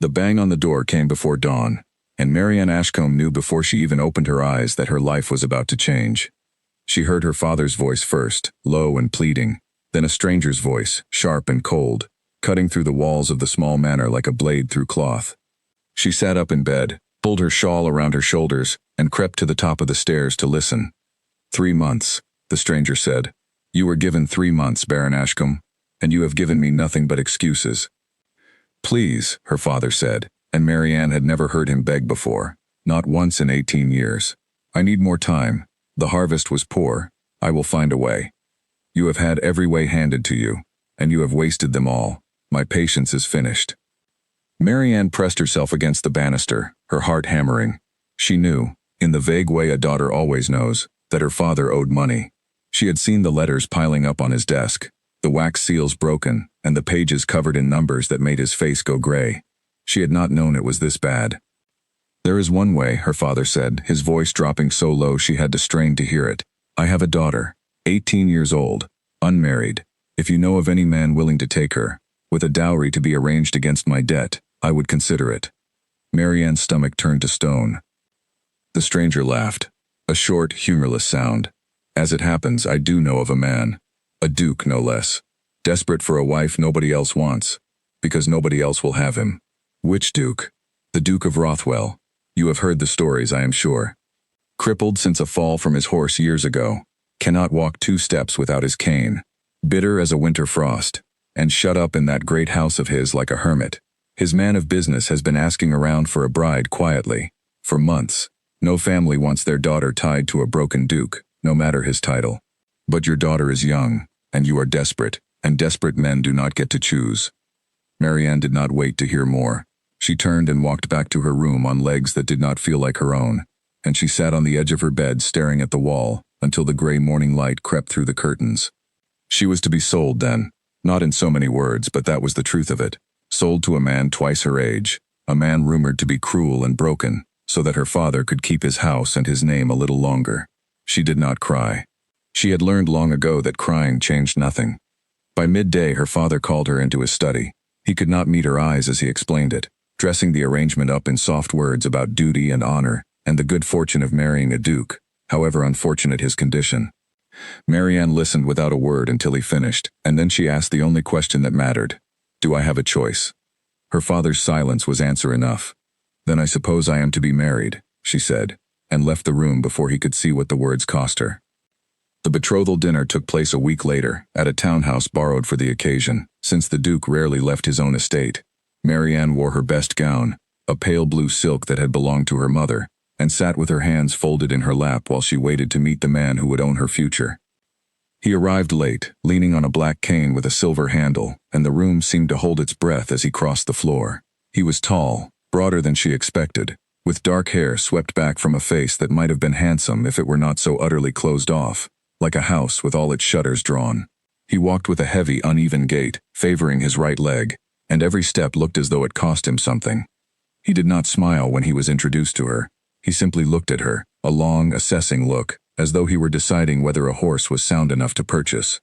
The bang on the door came before dawn, and Marianne Ashcombe knew before she even opened her eyes that her life was about to change. She heard her father's voice first, low and pleading, then a stranger's voice, sharp and cold, cutting through the walls of the small manor like a blade through cloth. She sat up in bed, pulled her shawl around her shoulders, and crept to the top of the stairs to listen. 3 months, the stranger said. You were given 3 months, Baron Ashcombe, and you have given me nothing but excuses. Please, her father said, and Marianne had never heard him beg before, not once in 18 years. I need more time. The harvest was poor. I will find a way. You have had every way handed to you, and you have wasted them all. My patience is finished. Marianne pressed herself against the banister, her heart hammering. She knew, in the vague way a daughter always knows, that her father owed money. She had seen the letters piling up on his desk, the wax seals broken, and the pages covered in numbers that made his face go gray. She had not known it was this bad. There is one way, her father said, his voice dropping so low she had to strain to hear it. I have a daughter, 18 years old, unmarried. If you know of any man willing to take her, with a dowry to be arranged against my debt, I would consider it. Marianne's stomach turned to stone. The stranger laughed, a short, humorless sound. As it happens, I do know of a man, a duke no less, desperate for a wife nobody else wants, because nobody else will have him. Which duke? The Duke of Rothwell. You have heard the stories, I am sure. Crippled since a fall from his horse years ago, cannot walk 2 steps without his cane, bitter as a winter frost, and shut up in that great house of his like a hermit. His man of business has been asking around for a bride quietly, for months. No family wants their daughter tied to a broken duke, no matter his title. But your daughter is young, and you are desperate, and desperate men do not get to choose. Marianne did not wait to hear more. She turned and walked back to her room on legs that did not feel like her own, and she sat on the edge of her bed staring at the wall until the gray morning light crept through the curtains. She was to be sold then, not in so many words, but that was the truth of it. Sold to a man twice her age, a man rumored to be cruel and broken, so that her father could keep his house and his name a little longer. She did not cry. She had learned long ago that crying changed nothing. By midday her father called her into his study. He could not meet her eyes as he explained it, dressing the arrangement up in soft words about duty and honor, and the good fortune of marrying a duke, however unfortunate his condition. Marianne listened without a word until he finished, and then she asked the only question that mattered. Do I have a choice? Her father's silence was answer enough. Then I suppose I am to be married, she said, and left the room before he could see what the words cost her. The betrothal dinner took place a week later, at a townhouse borrowed for the occasion, since the Duke rarely left his own estate. Marianne wore her best gown, a pale blue silk that had belonged to her mother, and sat with her hands folded in her lap while she waited to meet the man who would own her future. He arrived late, leaning on a black cane with a silver handle, and the room seemed to hold its breath as he crossed the floor. He was tall, broader than she expected, with dark hair swept back from a face that might have been handsome if it were not so utterly closed off, like a house with all its shutters drawn. He walked with a heavy, uneven gait, favoring his right leg, and every step looked as though it cost him something. He did not smile when he was introduced to her. He simply looked at her, a long, assessing look, as though he were deciding whether a horse was sound enough to purchase.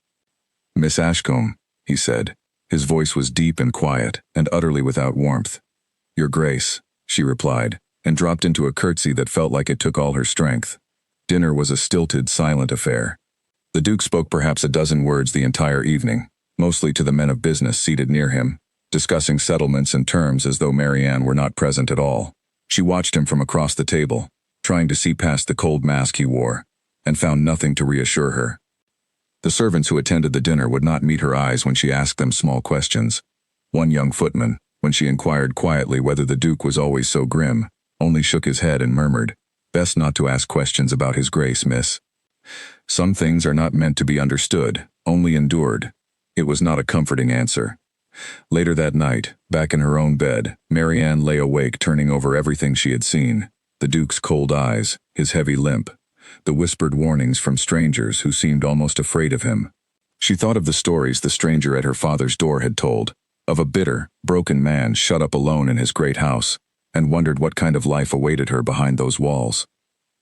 Miss Ashcombe, he said. His voice was deep and quiet, and utterly without warmth. Your Grace, she replied, and dropped into a curtsy that felt like it took all her strength. Dinner was a stilted, silent affair. The Duke spoke perhaps a dozen words the entire evening, mostly to the men of business seated near him, discussing settlements and terms as though Marianne were not present at all. She watched him from across the table, trying to see past the cold mask he wore, and found nothing to reassure her. The servants who attended the dinner would not meet her eyes when she asked them small questions. One young footman, when she inquired quietly whether the Duke was always so grim, only shook his head and murmured, "Best not to ask questions about his Grace, miss. Some things are not meant to be understood, only endured." It was not a comforting answer. Later that night, back in her own bed, Marianne lay awake turning over everything she had seen. The Duke's cold eyes, his heavy limp, the whispered warnings from strangers who seemed almost afraid of him. She thought of the stories the stranger at her father's door had told, of a bitter, broken man shut up alone in his great house, and wondered what kind of life awaited her behind those walls.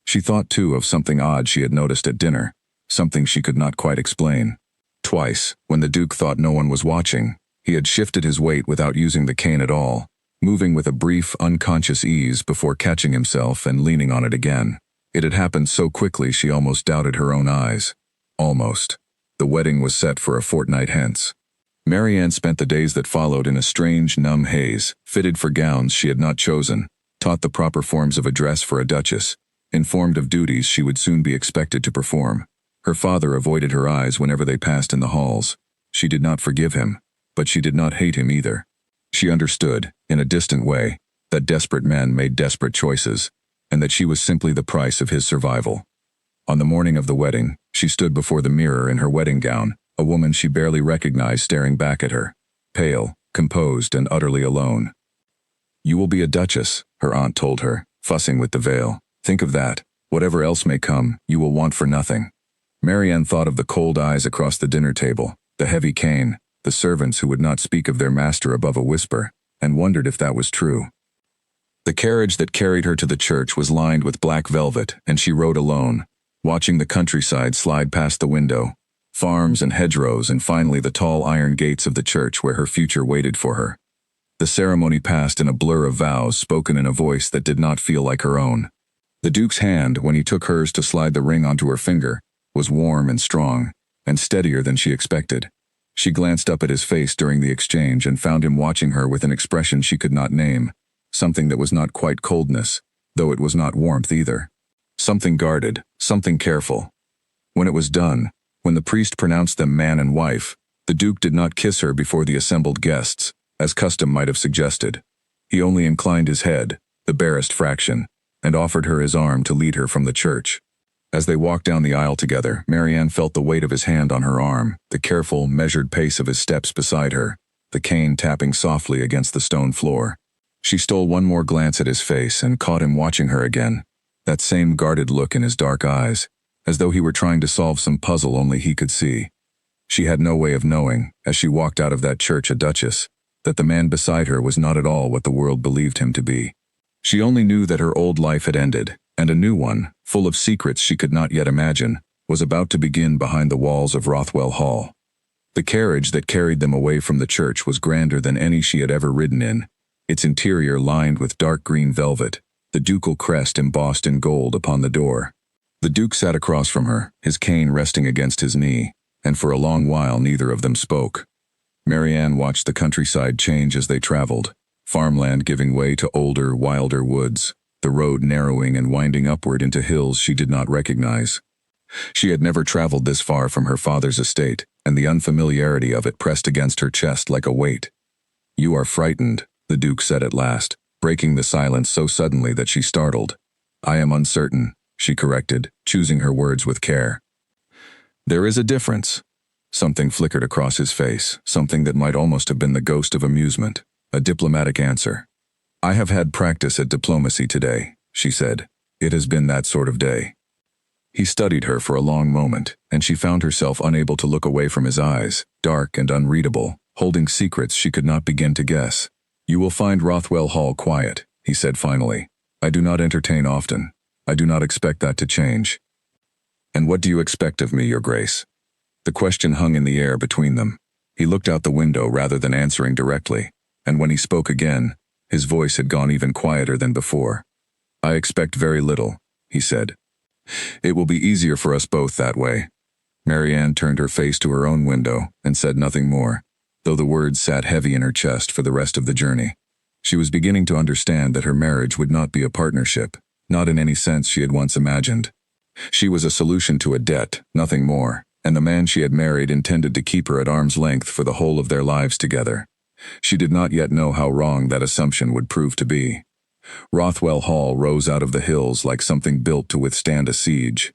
She thought too of something odd she had noticed at dinner, something she could not quite explain. Twice, when the Duke thought no one was watching, he had shifted his weight without using the cane at all, moving with a brief, unconscious ease before catching himself and leaning on it again. It had happened so quickly she almost doubted her own eyes. Almost. The wedding was set for a fortnight hence. Marianne spent the days that followed in a strange, numb haze, fitted for gowns she had not chosen, taught the proper forms of address for a duchess, informed of duties she would soon be expected to perform. Her father avoided her eyes whenever they passed in the halls. She did not forgive him, but she did not hate him either. She understood, in a distant way, that desperate men made desperate choices, and that she was simply the price of his survival. On the morning of the wedding, she stood before the mirror in her wedding gown, a woman she barely recognized staring back at her, pale, composed, and utterly alone. "You will be a duchess," her aunt told her, fussing with the veil. "Think of that. Whatever else may come, you will want for nothing." Marianne thought of the cold eyes across the dinner table, the heavy cane, the servants who would not speak of their master above a whisper, and wondered if that was true. The carriage that carried her to the church was lined with black velvet, and she rode alone, watching the countryside slide past the window, farms and hedgerows, and finally the tall iron gates of the church where her future waited for her. The ceremony passed in a blur of vows spoken in a voice that did not feel like her own. The Duke's hand, when he took hers to slide the ring onto her finger, was warm and strong, and steadier than she expected. She glanced up at his face during the exchange and found him watching her with an expression she could not name, something that was not quite coldness, though it was not warmth either. Something guarded, something careful. When it was done, when the priest pronounced them man and wife, the Duke did not kiss her before the assembled guests, as custom might have suggested. He only inclined his head, the barest fraction, and offered her his arm to lead her from the church. As they walked down the aisle together, Marianne felt the weight of his hand on her arm, the careful, measured pace of his steps beside her, the cane tapping softly against the stone floor. She stole one more glance at his face and caught him watching her again, that same guarded look in his dark eyes, as though he were trying to solve some puzzle only he could see. She had no way of knowing, as she walked out of that church a duchess, that the man beside her was not at all what the world believed him to be. She only knew that her old life had ended, and a new one, full of secrets she could not yet imagine, was about to begin behind the walls of Rothwell Hall. The carriage that carried them away from the church was grander than any she had ever ridden in, its interior lined with dark green velvet, the ducal crest embossed in gold upon the door. The Duke sat across from her, his cane resting against his knee, and for a long while neither of them spoke. Marianne watched the countryside change as they traveled, farmland giving way to older, wilder woods, the road narrowing and winding upward into hills she did not recognize. She had never traveled this far from her father's estate, and the unfamiliarity of it pressed against her chest like a weight. "You are frightened," the Duke said at last, breaking the silence so suddenly that she startled. "I am uncertain," she corrected, choosing her words with care. "There is a difference." Something flickered across his face, something that might almost have been the ghost of amusement, a diplomatic answer. "I have had practice at diplomacy today," she said. "It has been that sort of day." He studied her for a long moment, and she found herself unable to look away from his eyes, dark and unreadable, holding secrets she could not begin to guess. "You will find Rothwell Hall quiet," he said finally. "I do not entertain often. I do not expect that to change." "And what do you expect of me, Your Grace?" The question hung in the air between them. He looked out the window rather than answering directly, and when he spoke again, his voice had gone even quieter than before. "I expect very little," he said. "It will be easier for us both that way." Marianne turned her face to her own window and said nothing more, though the words sat heavy in her chest for the rest of the journey. She was beginning to understand that her marriage would not be a partnership, not in any sense she had once imagined. She was a solution to a debt, nothing more, and the man she had married intended to keep her at arm's length for the whole of their lives together. She did not yet know how wrong that assumption would prove to be. Rothwell Hall rose out of the hills like something built to withstand a siege.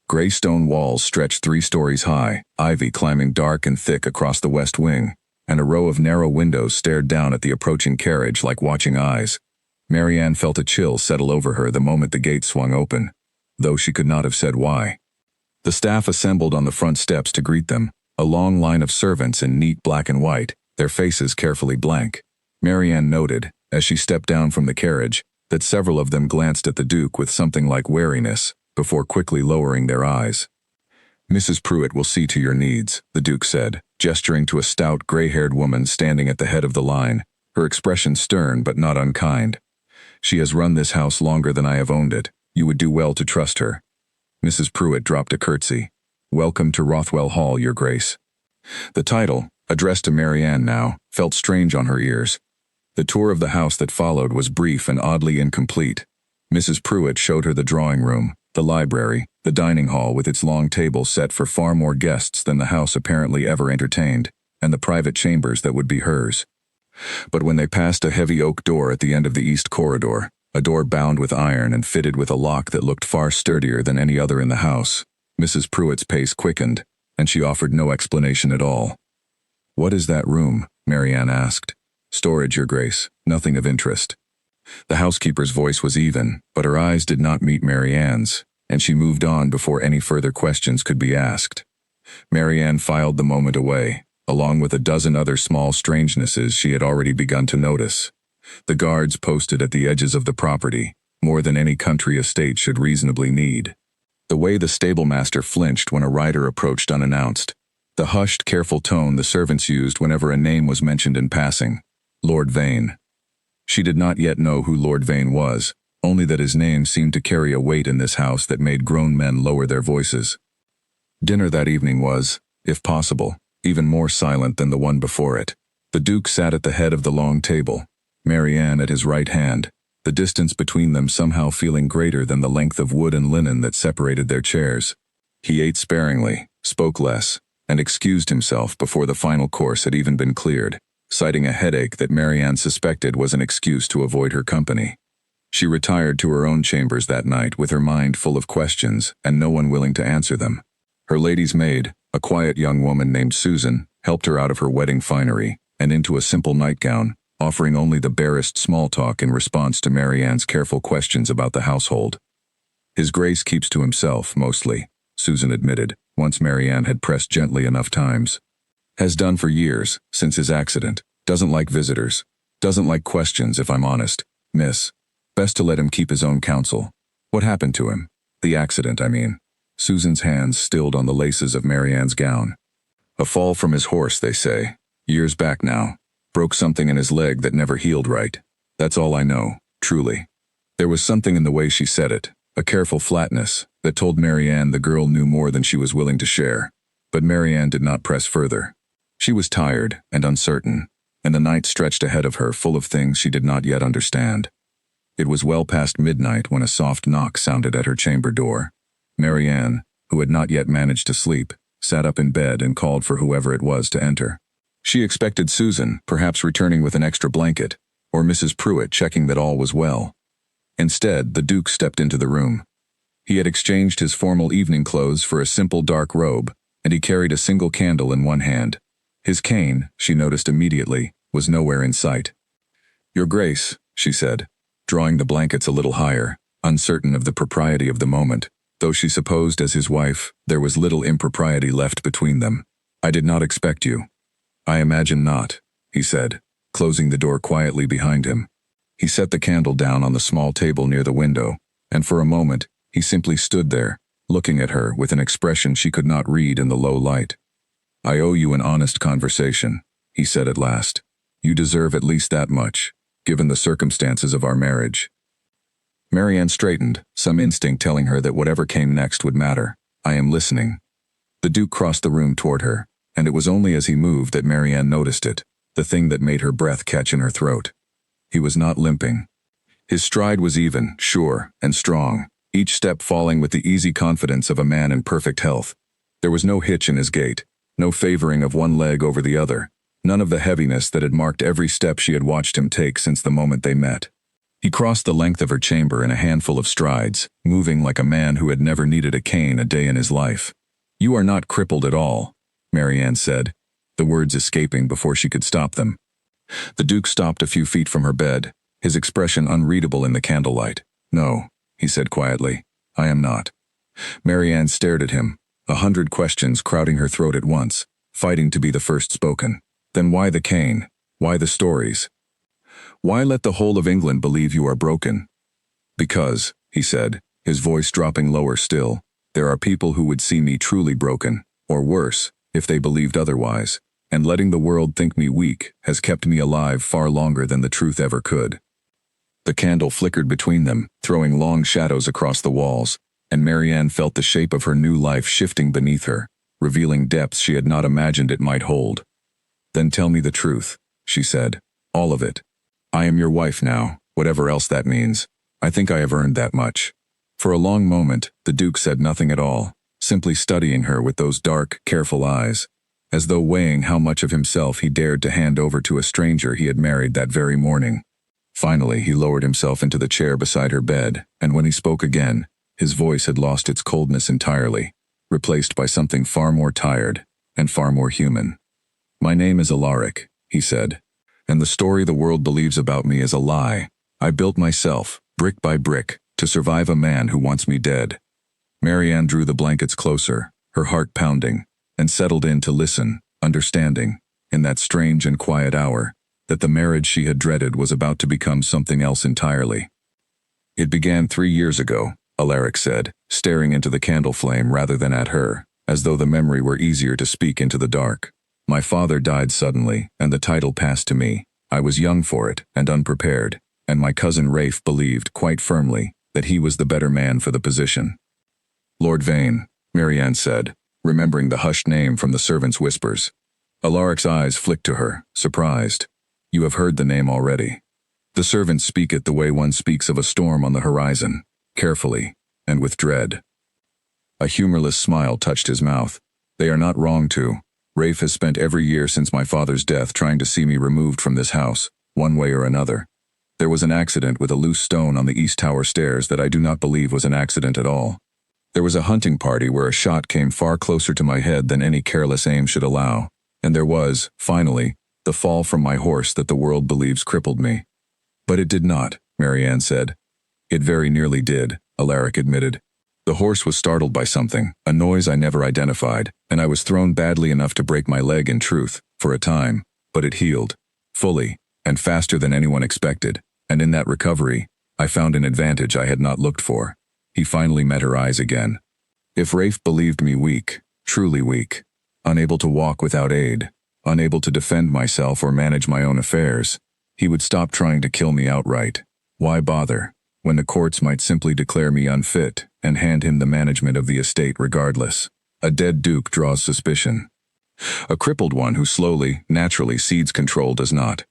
Gray stone walls stretched 3 stories high, ivy climbing dark and thick across the west wing, and a row of narrow windows stared down at the approaching carriage like watching eyes. Marianne felt a chill settle over her the moment the gate swung open, though she could not have said why. The staff assembled on the front steps to greet them, a long line of servants in neat black and white, their faces carefully blank. Marianne noted, as she stepped down from the carriage, that several of them glanced at the Duke with something like wariness, before quickly lowering their eyes. "Mrs. Pruitt will see to your needs," the Duke said, gesturing to a stout, gray-haired woman standing at the head of the line, her expression stern but not unkind. "She has run this house longer than I have owned it. You would do well to trust her." Mrs. Pruitt dropped a curtsy. "Welcome to Rothwell Hall, Your Grace." The title, addressed to Marianne now, felt strange on her ears. The tour of the house that followed was brief and oddly incomplete. Mrs. Pruitt showed her the drawing room, the library, the dining hall with its long table set for far more guests than the house apparently ever entertained, and the private chambers that would be hers. But when they passed a heavy oak door at the end of the east corridor, a door bound with iron and fitted with a lock that looked far sturdier than any other in the house, Mrs. Pruitt's pace quickened, and she offered no explanation at all. "What is that room?" Marianne asked. "Storage, Your Grace. Nothing of interest." The housekeeper's voice was even, but her eyes did not meet Marianne's, and she moved on before any further questions could be asked. Marianne filed the moment away, along with a dozen other small strangenesses she had already begun to notice. The guards posted at the edges of the property, more than any country estate should reasonably need. The way the stablemaster flinched when a rider approached unannounced. The hushed, careful tone the servants used whenever a name was mentioned in passing. Lord Vane. She did not yet know who Lord Vane was, only that his name seemed to carry a weight in this house that made grown men lower their voices. Dinner that evening was, if possible, even more silent than the one before it. The Duke sat at the head of the long table, Marianne at his right hand, the distance between them somehow feeling greater than the length of wood and linen that separated their chairs. He ate sparingly, spoke less, and excused himself before the final course had even been cleared, citing a headache that Marianne suspected was an excuse to avoid her company. She retired to her own chambers that night with her mind full of questions and no one willing to answer them. Her lady's maid, a quiet young woman named Susan, helped her out of her wedding finery and into a simple nightgown, offering only the barest small talk in response to Marianne's careful questions about the household. "His Grace keeps to himself, mostly," Susan admitted, once Marianne had pressed gently enough times. "Has done for years, since his accident. Doesn't like visitors. Doesn't like questions, if I'm honest, miss. Best to let him keep his own counsel." "What happened to him?" "The accident, I mean." Susan's hands stilled on the laces of Marianne's gown. "A fall from his horse, they say. Years back now. Broke something in his leg that never healed right. That's all I know, truly." There was something in the way she said it, a careful flatness, that told Marianne the girl knew more than she was willing to share. But Marianne did not press further. She was tired and uncertain, and the night stretched ahead of her full of things she did not yet understand. It was well past midnight when a soft knock sounded at her chamber door. Marianne, who had not yet managed to sleep, sat up in bed and called for whoever it was to enter. She expected Susan, perhaps returning with an extra blanket, or Mrs. Pruitt checking that all was well. Instead, the Duke stepped into the room. He had exchanged his formal evening clothes for a simple dark robe, and he carried a single candle in one hand. His cane, she noticed immediately, was nowhere in sight. "Your Grace," she said, drawing the blankets a little higher, uncertain of the propriety of the moment, though she supposed as his wife there was little impropriety left between them. "I did not expect you." "I imagine not," he said, closing the door quietly behind him. He set the candle down on the small table near the window, and for a moment he simply stood there, looking at her with an expression she could not read in the low light. "I owe you an honest conversation," he said at last. "You deserve at least that much, given the circumstances of our marriage." Marianne straightened, some instinct telling her that whatever came next would matter. "I am listening." The Duke crossed the room toward her, and it was only as he moved that Marianne noticed it, the thing that made her breath catch in her throat. He was not limping. His stride was even, sure, and strong, each step falling with the easy confidence of a man in perfect health. There was no hitch in his gait, no favoring of one leg over the other, none of the heaviness that had marked every step she had watched him take since the moment they met. He crossed the length of her chamber in a handful of strides, moving like a man who had never needed a cane a day in his life. "You are not crippled at all," Marianne said, the words escaping before she could stop them. The Duke stopped a few feet from her bed, his expression unreadable in the candlelight. "No," he said quietly, "I am not." Marianne stared at him, 100 questions crowding her throat at once, fighting to be the first spoken. Then why the cane? Why the stories? Why let the whole of England believe you are broken? "Because," he said, his voice dropping lower still, "there are people who would see me truly broken, or worse, if they believed otherwise, and letting the world think me weak has kept me alive far longer than the truth ever could. The candle flickered between them, throwing long shadows across the walls, and Marianne felt the shape of her new life shifting beneath her, revealing depths she had not imagined it might hold. "Then tell me the truth," she said. "All of it. I am your wife now, whatever else that means. I think I have earned that much." For a long moment, the Duke said nothing at all, simply studying her with those dark, careful eyes, as though weighing how much of himself he dared to hand over to a stranger he had married that very morning. Finally, he lowered himself into the chair beside her bed, and when he spoke again, his voice had lost its coldness entirely, replaced by something far more tired and far more human. "My name is Alaric," he said, "and the story the world believes about me is a lie. I built myself, brick by brick, to survive a man who wants me dead." Marianne drew the blankets closer, her heart pounding, and settled in to listen, understanding, in that strange and quiet hour, that the marriage she had dreaded was about to become something else entirely. "It began 3 years ago," Alaric said, staring into the candle flame rather than at her, as though the memory were easier to speak into the dark. "My father died suddenly, and the title passed to me. I was young for it, and unprepared, and my cousin Rafe believed, quite firmly, that he was the better man for the position." "Lord Vane," Marianne said, remembering the hushed name from the servant's whispers. Alaric's eyes flicked to her, surprised. "You have heard the name already." The servants speak it the way one speaks of a storm on the horizon, carefully, and with dread. A humorless smile touched his mouth. "They are not wrong to. Rafe has spent every year since my father's death trying to see me removed from this house, one way or another. There was an accident with a loose stone on the East Tower stairs that I do not believe was an accident at all. There was a hunting party where a shot came far closer to my head than any careless aim should allow, and there was, finally, the fall from my horse that the world believes crippled me." "But it did not," Marianne said. "It very nearly did," Alaric admitted. "The horse was startled by something, a noise I never identified, and I was thrown badly enough to break my leg in truth, for a time, but it healed, fully, and faster than anyone expected, and in that recovery, I found an advantage I had not looked for." He finally met her eyes again. "If Rafe believed me weak, truly weak, unable to walk without aid, unable to defend myself or manage my own affairs, he would stop trying to kill me outright. Why bother, when the courts might simply declare me unfit and hand him the management of the estate regardless? A dead duke draws suspicion. A crippled one who slowly, naturally cedes control does not."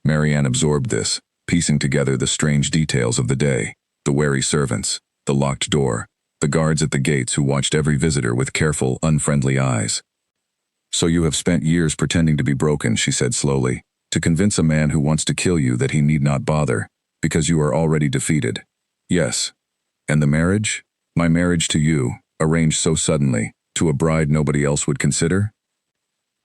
Marianne absorbed this, piecing together the strange details of the day, the wary servants, the locked door, the guards at the gates who watched every visitor with careful, unfriendly eyes. "So you have spent years pretending to be broken," she said slowly, "to convince a man who wants to kill you that he need not bother, because you are already defeated." "Yes." "And the marriage? My marriage to you, arranged so suddenly, to a bride nobody else would consider?"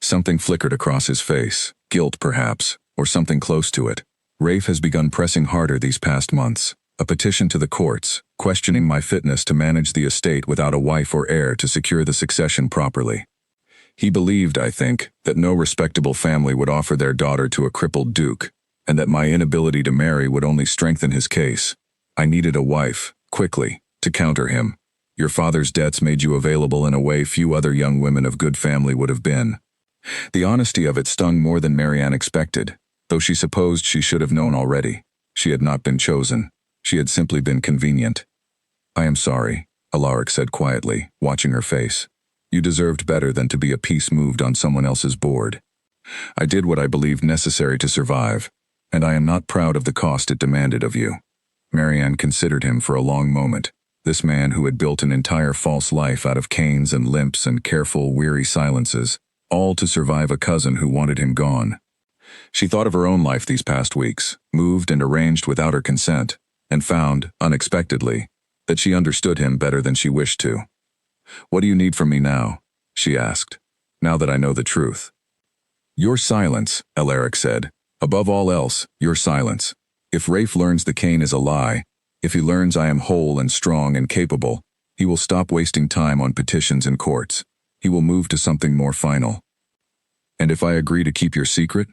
Something flickered across his face, guilt perhaps, or something close to it. "Rafe has begun pressing harder these past months. A petition to the courts, questioning my fitness to manage the estate without a wife or heir to secure the succession properly. He believed, I think, that no respectable family would offer their daughter to a crippled duke, and that my inability to marry would only strengthen his case. I needed a wife, quickly, to counter him. Your father's debts made you available in a way few other young women of good family would have been." The honesty of it stung more than Marianne expected, though she supposed she should have known already. She had not been chosen. She had simply been convenient. "I am sorry," Alaric said quietly, watching her face. "You deserved better than to be a piece moved on someone else's board. I did what I believed necessary to survive, and I am not proud of the cost it demanded of you." Marianne considered him for a long moment, this man who had built an entire false life out of canes and limps and careful, weary silences, all to survive a cousin who wanted him gone. She thought of her own life these past weeks, moved and arranged without her consent, and found, unexpectedly, that she understood him better than she wished to. "What do you need from me now?" she asked, "now that I know the truth?" "Your silence," Alaric said. "Above all else, your silence. If Rafe learns the cane is a lie, if he learns I am whole and strong and capable, he will stop wasting time on petitions and courts. He will move to something more final." "And if I agree to keep your secret?"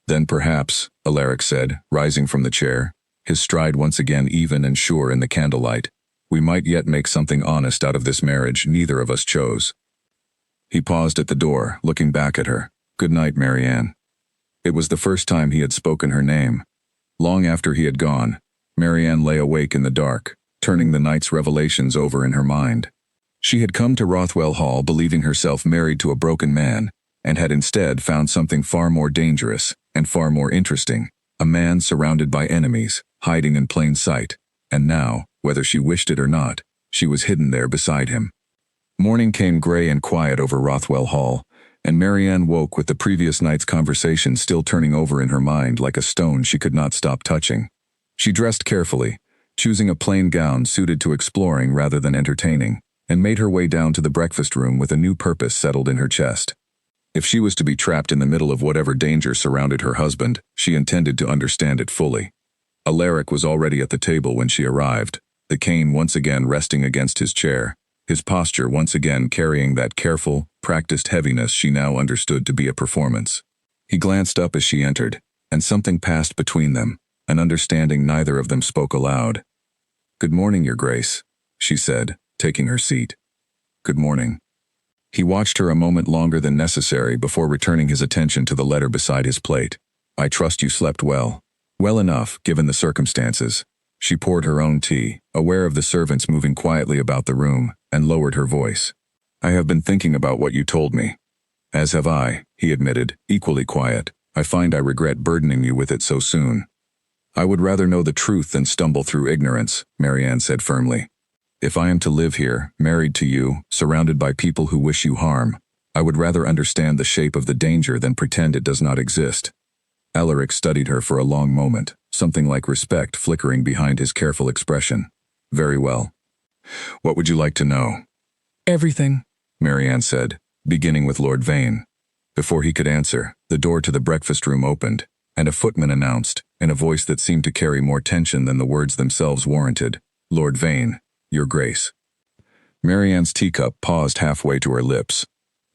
"Then perhaps," Alaric said, rising from the chair, his stride once again even and sure in the candlelight, "we might yet make something honest out of this marriage neither of us chose." He paused at the door, looking back at her. "Good night, Marianne." It was the first time he had spoken her name. Long after he had gone, Marianne lay awake in the dark, turning the night's revelations over in her mind. She had come to Rothwell Hall believing herself married to a broken man, and had instead found something far more dangerous and far more interesting, a man surrounded by enemies, hiding in plain sight, and now, whether she wished it or not, she was hidden there beside him. Morning came gray and quiet over Rothwell Hall, and Marianne woke with the previous night's conversation still turning over in her mind like a stone she could not stop touching. She dressed carefully, choosing a plain gown suited to exploring rather than entertaining, and made her way down to the breakfast room with a new purpose settled in her chest. If she was to be trapped in the middle of whatever danger surrounded her husband, she intended to understand it fully. Alaric was already at the table when she arrived, the cane once again resting against his chair, his posture once again carrying that careful, practiced heaviness she now understood to be a performance. He glanced up as she entered, and something passed between them, an understanding neither of them spoke aloud. "Good morning, Your Grace," she said, taking her seat. "Good morning." He watched her a moment longer than necessary before returning his attention to the letter beside his plate. "I trust you slept well." Well enough, given the circumstances. She poured her own tea, aware of the servants moving quietly about the room, and lowered her voice. "I have been thinking about what you told me." "As have I," he admitted, equally quiet. "I find I regret burdening you with it so soon." "I would rather know the truth than stumble through ignorance," Marianne said firmly. "If I am to live here, married to you, surrounded by people who wish you harm, I would rather understand the shape of the danger than pretend it does not exist." Alaric studied her for a long moment, something like respect flickering behind his careful expression. "Very well. What would you like to know?" "Everything," Marianne said, beginning with Lord Vane. Before he could answer, the door to the breakfast room opened, and a footman announced, in a voice that seemed to carry more tension than the words themselves warranted, "Lord Vane, Your Grace." Marianne's teacup paused halfway to her lips.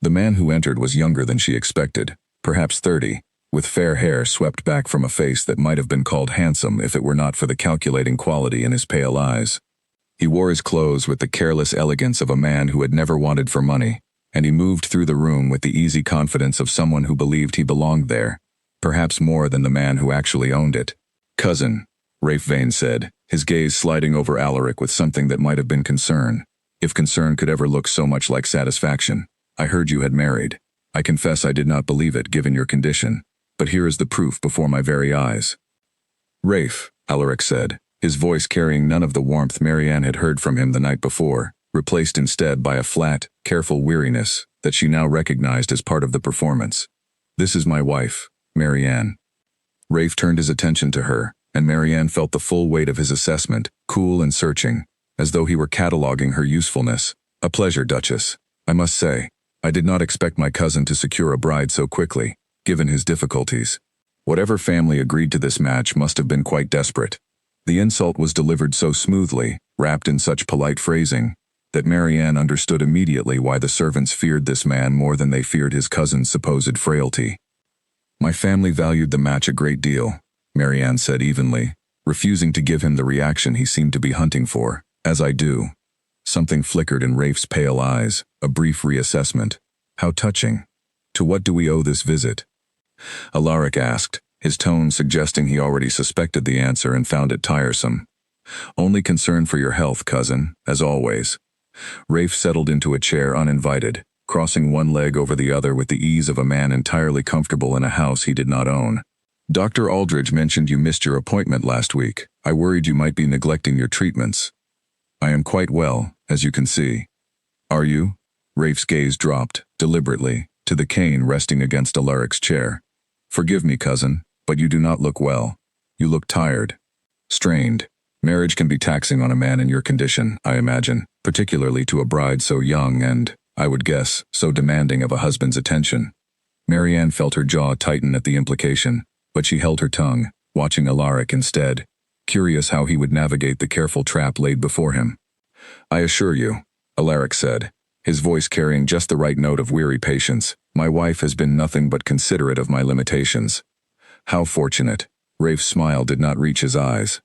The man who entered was younger than she expected, perhaps 30, with fair hair swept back from a face that might have been called handsome if it were not for the calculating quality in his pale eyes. He wore his clothes with the careless elegance of a man who had never wanted for money, and he moved through the room with the easy confidence of someone who believed he belonged there, perhaps more than the man who actually owned it. "Cousin," Rafe Vane said, his gaze sliding over Alaric with something that might have been concern, if concern could ever look so much like satisfaction. "I heard you had married. I confess I did not believe it given your condition, but here is the proof before my very eyes." "Rafe," Alaric said, his voice carrying none of the warmth Marianne had heard from him the night before, replaced instead by a flat, careful weariness that she now recognized as part of the performance. "This is my wife, Marianne." Rafe turned his attention to her, and Marianne felt the full weight of his assessment, cool and searching, as though he were cataloging her usefulness. "A pleasure, Duchess. I must say, I did not expect my cousin to secure a bride so quickly, given his difficulties. Whatever family agreed to this match must have been quite desperate." The insult was delivered so smoothly, wrapped in such polite phrasing, that Marianne understood immediately why the servants feared this man more than they feared his cousin's supposed frailty. "My family valued the match a great deal," Marianne said evenly, refusing to give him the reaction he seemed to be hunting for. "As I do." Something flickered in Rafe's pale eyes, a brief reassessment. "How touching. To what do we owe this visit?" Alaric asked, his tone suggesting he already suspected the answer and found it tiresome. "Only concern for your health, cousin, as always." Rafe settled into a chair uninvited, crossing one leg over the other with the ease of a man entirely comfortable in a house he did not own. "Dr. Aldridge mentioned you missed your appointment last week. I worried you might be neglecting your treatments." "I am quite well, as you can see." "Are you?" Rafe's gaze dropped, deliberately, to the cane resting against Alaric's chair. "Forgive me, cousin, but you do not look well. You look tired. Strained. Marriage can be taxing on a man in your condition, I imagine, particularly to a bride so young and, I would guess, so demanding of a husband's attention." Marianne felt her jaw tighten at the implication, but she held her tongue, watching Alaric instead, curious how he would navigate the careful trap laid before him. "I assure you," Alaric said, his voice carrying just the right note of weary patience, "my wife has been nothing but considerate of my limitations." "How fortunate." Rafe's smile did not reach his eyes.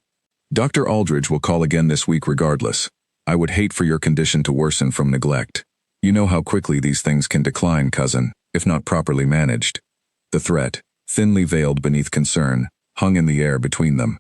"Dr. Aldridge will call again this week regardless. I would hate for your condition to worsen from neglect. You know how quickly these things can decline, cousin, if not properly managed." The threat, thinly veiled beneath concern, hung in the air between them.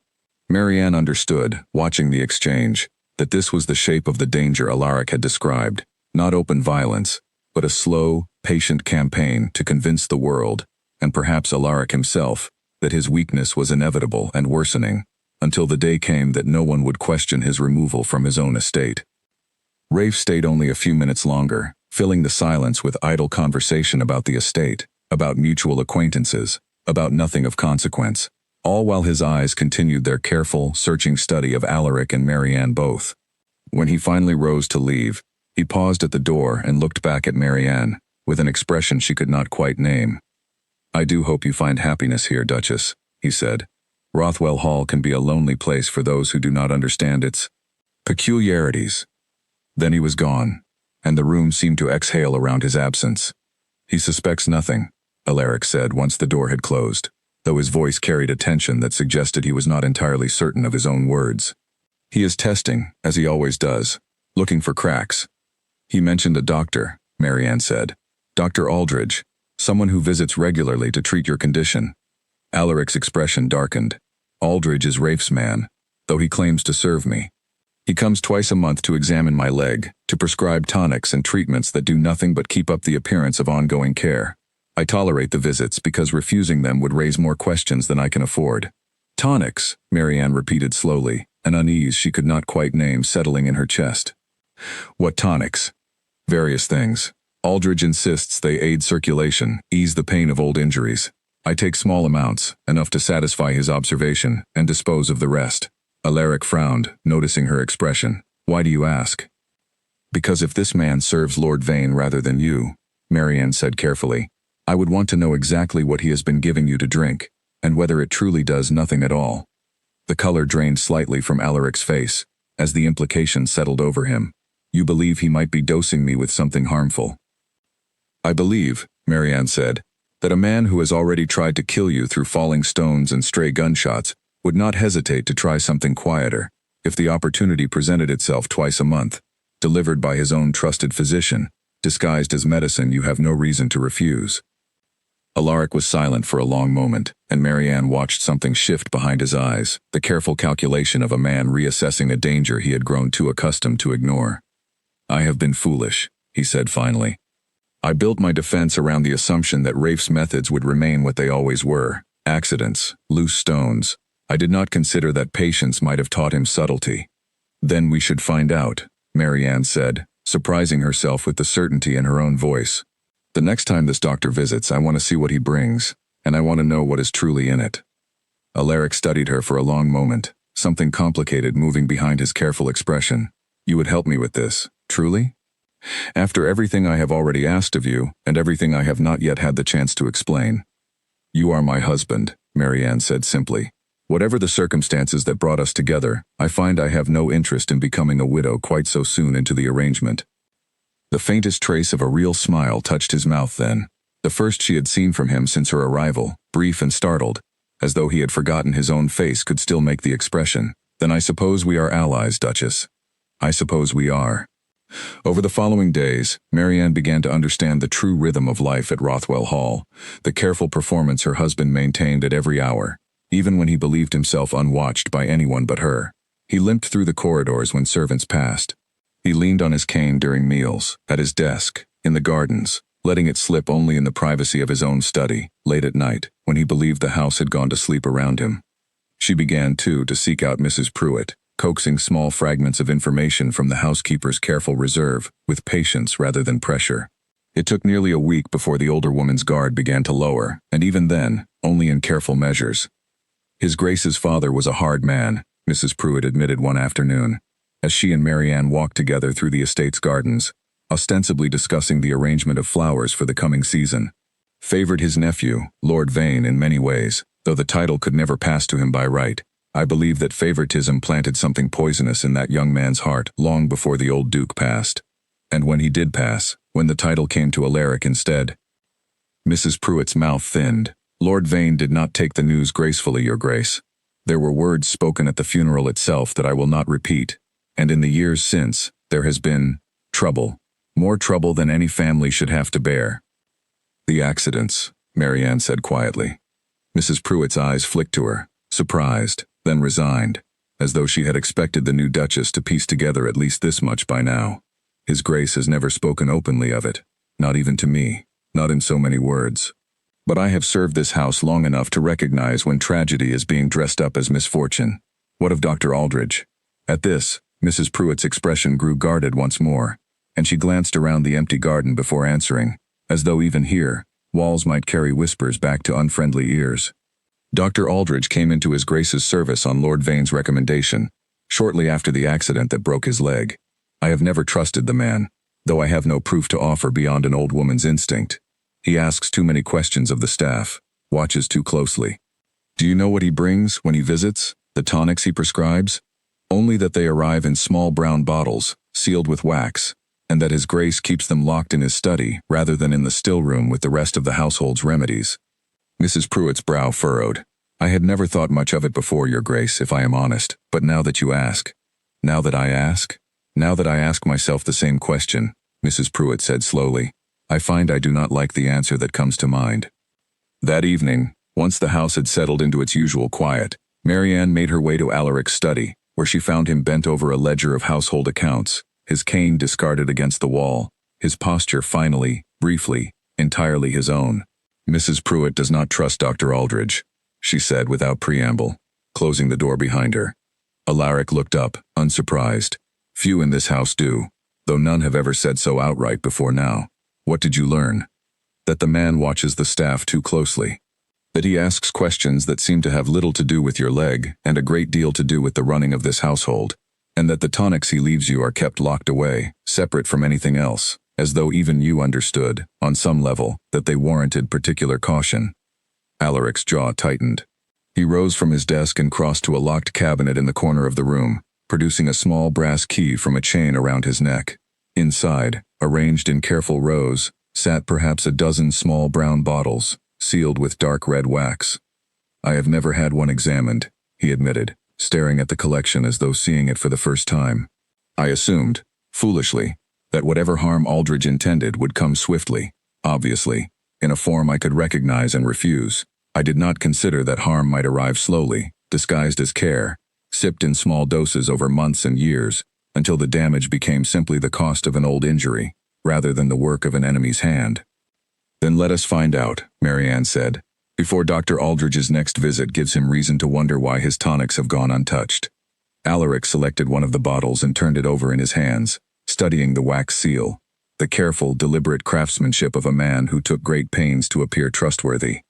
Marianne understood, watching the exchange, that this was the shape of the danger Alaric had described, not open violence, but a slow, patient campaign to convince the world, and perhaps Alaric himself, that his weakness was inevitable and worsening, until the day came that no one would question his removal from his own estate. Rafe stayed only a few minutes longer, filling the silence with idle conversation about the estate, about mutual acquaintances, about nothing of consequence, all while his eyes continued their careful, searching study of Alaric and Marianne both. When he finally rose to leave, he paused at the door and looked back at Marianne, with an expression she could not quite name. "I do hope you find happiness here, Duchess," he said. "Rothwell Hall can be a lonely place for those who do not understand its peculiarities." Then he was gone, and the room seemed to exhale around his absence. "He suspects nothing," Alaric said once the door had closed, though his voice carried a tension that suggested he was not entirely certain of his own words. "He is testing, as he always does, looking for cracks." "He mentioned a doctor," Marianne said. "Dr. Aldridge, someone who visits regularly to treat your condition." Alaric's expression darkened. "Aldridge is Rafe's man, though he claims to serve me. He comes twice a month to examine my leg, to prescribe tonics and treatments that do nothing but keep up the appearance of ongoing care. I tolerate the visits because refusing them would raise more questions than I can afford." "Tonics," Marianne repeated slowly, an unease she could not quite name settling in her chest. "What tonics?" "Various things. Aldridge insists they aid circulation, ease the pain of old injuries. I take small amounts, enough to satisfy his observation, and dispose of the rest." Alaric frowned, noticing her expression. "Why do you ask?" "Because if this man serves Lord Vane rather than you," Marianne said carefully, "I would want to know exactly what he has been giving you to drink, and whether it truly does nothing at all." The color drained slightly from Alaric's face, as the implication settled over him. "You believe he might be dosing me with something harmful?" "I believe," Marianne said, "that a man who has already tried to kill you through falling stones and stray gunshots would not hesitate to try something quieter, if the opportunity presented itself twice a month, delivered by his own trusted physician, disguised as medicine you have no reason to refuse." Alaric was silent for a long moment, and Marianne watched something shift behind his eyes, the careful calculation of a man reassessing a danger he had grown too accustomed to ignore. "I have been foolish," he said finally. "I built my defense around the assumption that Rafe's methods would remain what they always were, accidents, loose stones. I did not consider that patience might have taught him subtlety." "Then we should find out," Marianne said, surprising herself with the certainty in her own voice. "The next time this doctor visits, I want to see what he brings, and I want to know what is truly in it." Alaric studied her for a long moment, something complicated moving behind his careful expression. "You would help me with this, truly?" "After everything I have already asked of you, and everything I have not yet had the chance to explain." "You are my husband," Marianne said simply. "Whatever the circumstances that brought us together, I find I have no interest in becoming a widow quite so soon into the arrangement." The faintest trace of a real smile touched his mouth then, the first she had seen from him since her arrival, brief and startled, as though he had forgotten his own face could still make the expression. "Then I suppose we are allies, Duchess." "I suppose we are." Over the following days, Marianne began to understand the true rhythm of life at Rothwell Hall, the careful performance her husband maintained at every hour, even when he believed himself unwatched by anyone but her. He limped through the corridors when servants passed. He leaned on his cane during meals, at his desk, in the gardens, letting it slip only in the privacy of his own study, late at night, when he believed the house had gone to sleep around him. She began, too, to seek out Mrs. Pruitt, coaxing small fragments of information from the housekeeper's careful reserve, with patience rather than pressure. It took nearly a week before the older woman's guard began to lower, and even then, only in careful measures. His Grace's father was a hard man, Mrs. Pruitt admitted one afternoon, as she and Marianne walked together through the estate's gardens, ostensibly discussing the arrangement of flowers for the coming season. Favored his nephew, Lord Vane, in many ways, though the title could never pass to him by right. I believe that favoritism planted something poisonous in that young man's heart long before the old Duke passed. And when he did pass, when the title came to Alaric instead. Mrs. Pruitt's mouth thinned. "Lord Vane did not take the news gracefully, Your Grace. There were words spoken at the funeral itself that I will not repeat, and in the years since, there has been trouble. More trouble than any family should have to bear." "The accidents," Marianne said quietly. Mrs. Pruitt's eyes flicked to her, surprised, then resigned, as though she had expected the new Duchess to piece together at least this much by now. His Grace has never spoken openly of it, not even to me, not in so many words. But I have served this house long enough to recognize when tragedy is being dressed up as misfortune. What of Dr. Aldridge? At this, Mrs. Pruitt's expression grew guarded once more, and she glanced around the empty garden before answering, as though even here, walls might carry whispers back to unfriendly ears. Dr. Aldridge came into His Grace's service on Lord Vane's recommendation, shortly after the accident that broke his leg. I have never trusted the man, though I have no proof to offer beyond an old woman's instinct. He asks too many questions of the staff, watches too closely. Do you know what he brings when he visits, the tonics he prescribes? Only that they arrive in small brown bottles, sealed with wax, and that His Grace keeps them locked in his study rather than in the still room with the rest of the household's remedies. Mrs. Pruitt's brow furrowed. I had never thought much of it before, Your Grace, if I am honest, but now that you ask. Now that I ask myself the same question, Mrs. Pruitt said slowly, I find I do not like the answer that comes to mind. That evening, once the house had settled into its usual quiet, Marianne made her way to Alaric's study, where she found him bent over a ledger of household accounts, his cane discarded against the wall, his posture finally, briefly, entirely his own. Mrs. Pruitt does not trust Dr. Aldridge, she said without preamble, closing the door behind her. Alaric looked up, unsurprised. Few in this house do, though none have ever said so outright before now. What did you learn? That the man watches the staff too closely. That he asks questions that seem to have little to do with your leg and a great deal to do with the running of this household, and that the tonics he leaves you are kept locked away, separate from anything else, as though even you understood, on some level, that they warranted particular caution. Alaric's jaw tightened. He rose from his desk and crossed to a locked cabinet in the corner of the room, producing a small brass key from a chain around his neck. Inside, arranged in careful rows, sat perhaps a dozen small brown bottles, sealed with dark red wax. I have never had one examined, he admitted, staring at the collection as though seeing it for the first time. I assumed, foolishly, that whatever harm Aldridge intended would come swiftly, obviously, in a form I could recognize and refuse. I did not consider that harm might arrive slowly, disguised as care, sipped in small doses over months and years, until the damage became simply the cost of an old injury, rather than the work of an enemy's hand. Then let us find out, Marianne said, before Dr. Aldridge's next visit gives him reason to wonder why his tonics have gone untouched. Alaric selected one of the bottles and turned it over in his hands, studying the wax seal, the careful, deliberate craftsmanship of a man who took great pains to appear trustworthy.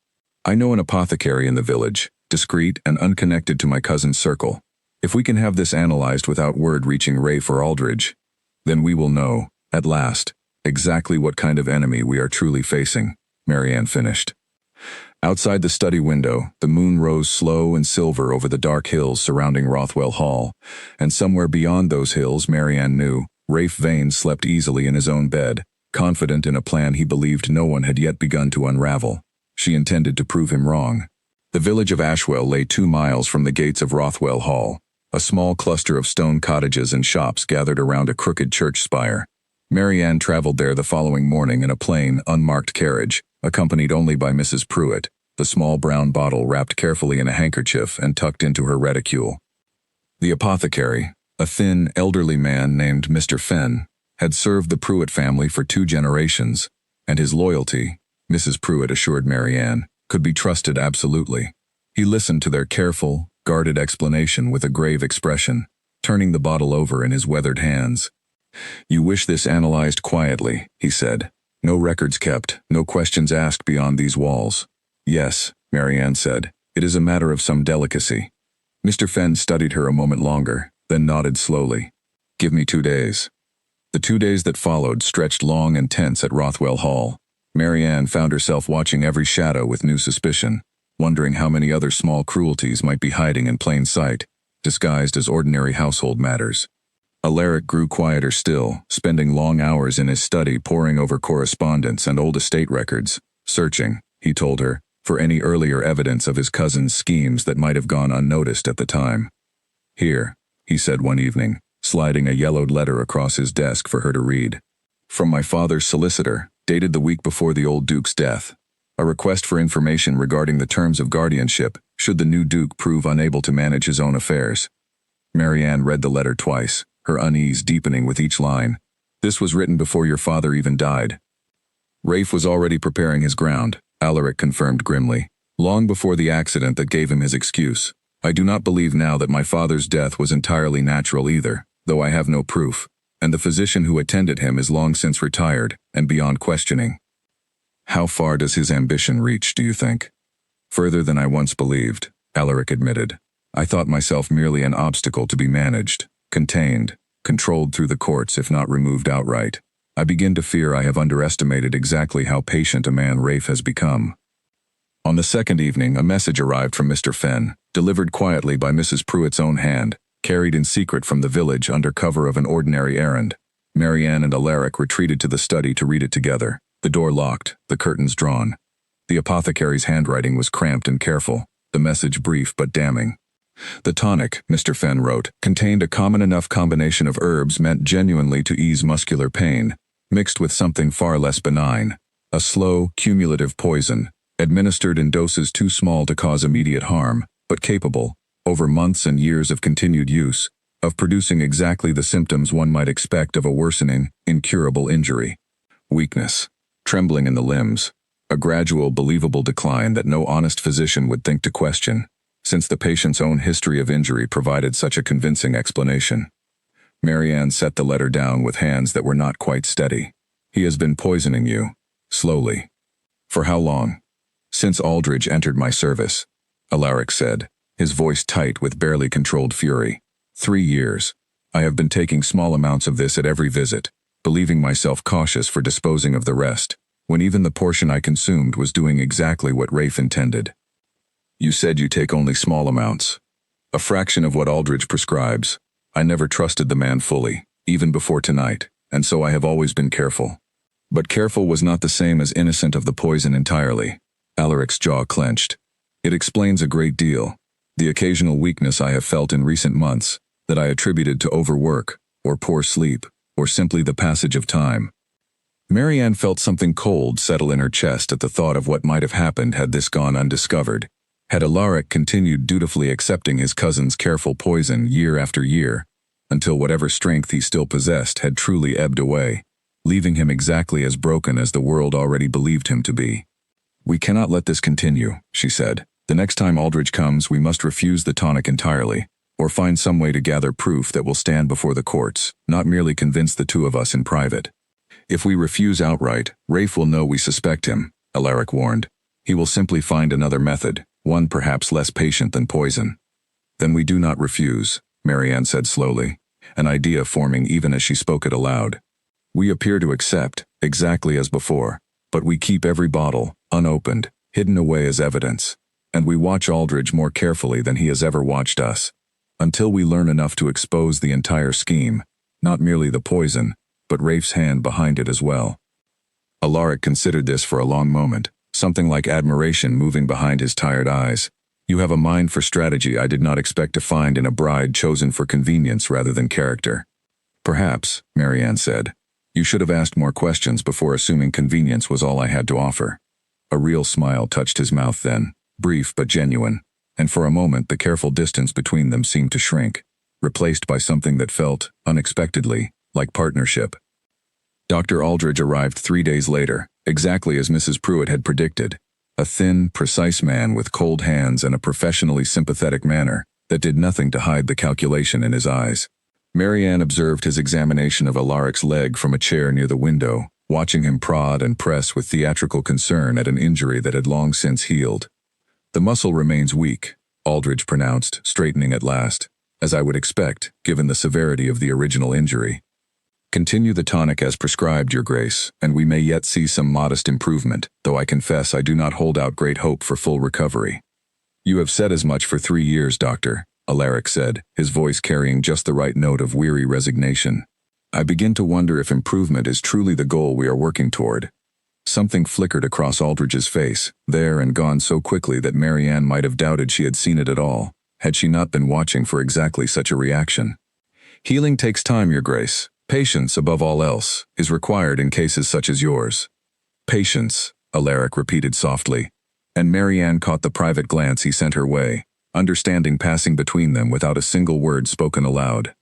I know an apothecary in the village, discreet and unconnected to my cousin's circle. If we can have this analyzed without word reaching Rafe or Aldridge, then we will know, at last, exactly what kind of enemy we are truly facing, Marianne finished. Outside the study window, the moon rose slow and silver over the dark hills surrounding Rothwell Hall, and somewhere beyond those hills, Marianne knew, Rafe Vane slept easily in his own bed, confident in a plan he believed no one had yet begun to unravel. She intended to prove him wrong. The village of Ashwell lay 2 miles from the gates of Rothwell Hall, a small cluster of stone cottages and shops gathered around a crooked church spire. Marianne traveled there the following morning in a plain, unmarked carriage, accompanied only by Mrs. Pruitt, the small brown bottle wrapped carefully in a handkerchief and tucked into her reticule. The apothecary, a thin, elderly man named Mr. Fenn, had served the Pruitt family for 2 generations, and his loyalty, Mrs. Pruitt assured Marianne, could be trusted absolutely. He listened to their careful, guarded explanation with a grave expression, turning the bottle over in his weathered hands. You wish this analyzed quietly, he said. No records kept, no questions asked beyond these walls. Yes, Marianne said. It is a matter of some delicacy. Mr. Fenn studied her a moment longer, then nodded slowly. Give me 2 days. The 2 days that followed stretched long and tense at Rothwell Hall. Marianne found herself watching every shadow with new suspicion, wondering how many other small cruelties might be hiding in plain sight, disguised as ordinary household matters. Alaric grew quieter still, spending long hours in his study poring over correspondence and old estate records, searching, he told her, for any earlier evidence of his cousin's schemes that might have gone unnoticed at the time. Here, he said one evening, sliding a yellowed letter across his desk for her to read. From my father's solicitor, dated the week before the old Duke's death. A request for information regarding the terms of guardianship, should the new Duke prove unable to manage his own affairs. Marianne read the letter twice, her unease deepening with each line. This was written before your father even died. Rafe was already preparing his ground, Alaric confirmed grimly, long before the accident that gave him his excuse. I do not believe now that my father's death was entirely natural either, though I have no proof, and the physician who attended him is long since retired, and beyond questioning. How far does his ambition reach, do you think? Further than I once believed, Alaric admitted. I thought myself merely an obstacle to be managed, contained, controlled through the courts if not removed outright. I begin to fear I have underestimated exactly how patient a man Rafe has become. On the second evening, a message arrived from Mr. Fenn, delivered quietly by Mrs. Pruitt's own hand, carried in secret from the village under cover of an ordinary errand. Marianne and Alaric retreated to the study to read it together, the door locked, the curtains drawn. The apothecary's handwriting was cramped and careful, the message brief but damning. The tonic, Mr. Fenn wrote, contained a common enough combination of herbs meant genuinely to ease muscular pain, mixed with something far less benign, a slow, cumulative poison, administered in doses too small to cause immediate harm, but capable, over months and years of continued use, of producing exactly the symptoms one might expect of a worsening, incurable injury. Weakness, trembling in the limbs, a gradual, believable decline that no honest physician would think to question, since the patient's own history of injury provided such a convincing explanation. Marianne set the letter down with hands that were not quite steady. He has been poisoning you, slowly. For how long? Since Aldridge entered my service, Alaric said, his voice tight with barely controlled fury. 3 years. I have been taking small amounts of this at every visit, believing myself cautious for disposing of the rest, when even the portion I consumed was doing exactly what Rafe intended. You said you take only small amounts. A fraction of what Aldridge prescribes. I never trusted the man fully, even before tonight, and so I have always been careful. But careful was not the same as innocent of the poison entirely. Alaric's jaw clenched. It explains a great deal. The occasional weakness I have felt in recent months, that I attributed to overwork, or poor sleep, or simply the passage of time. Marianne felt something cold settle in her chest at the thought of what might have happened had this gone undiscovered. Had Alaric continued dutifully accepting his cousin's careful poison year after year, until whatever strength he still possessed had truly ebbed away, leaving him exactly as broken as the world already believed him to be. We cannot let this continue, she said. The next time Aldridge comes, we must refuse the tonic entirely, or find some way to gather proof that will stand before the courts, not merely convince the two of us in private. If we refuse outright, Rafe will know we suspect him, Alaric warned. He will simply find another method, one perhaps less patient than poison. Then we do not refuse, Marianne said slowly, an idea forming even as she spoke it aloud. We appear to accept, exactly as before, but we keep every bottle, unopened, hidden away as evidence, and we watch Aldridge more carefully than he has ever watched us, until we learn enough to expose the entire scheme, not merely the poison, but Rafe's hand behind it as well. Alaric considered this for a long moment, something like admiration moving behind his tired eyes. You have a mind for strategy I did not expect to find in a bride chosen for convenience rather than character. Perhaps, Marianne said, you should have asked more questions before assuming convenience was all I had to offer. A real smile touched his mouth then, brief but genuine, and for a moment the careful distance between them seemed to shrink, replaced by something that felt, unexpectedly, like partnership. Dr. Aldridge arrived 3 days later, exactly as Mrs. Pruitt had predicted, a thin, precise man with cold hands and a professionally sympathetic manner that did nothing to hide the calculation in his eyes. Marianne observed his examination of Alaric's leg from a chair near the window, watching him prod and press with theatrical concern at an injury that had long since healed. The muscle remains weak, Aldridge pronounced, straightening at last, as I would expect, given the severity of the original injury. Continue the tonic as prescribed, Your Grace, and we may yet see some modest improvement, though I confess I do not hold out great hope for full recovery. You have said as much for 3 years, Doctor, Alaric said, his voice carrying just the right note of weary resignation. I begin to wonder if improvement is truly the goal we are working toward. Something flickered across Aldridge's face, there and gone so quickly that Marianne might have doubted she had seen it at all, had she not been watching for exactly such a reaction. Healing takes time, Your Grace. Patience, above all else, is required in cases such as yours. Patience, Alaric repeated softly, and Marianne caught the private glance he sent her way, understanding passing between them without a single word spoken aloud.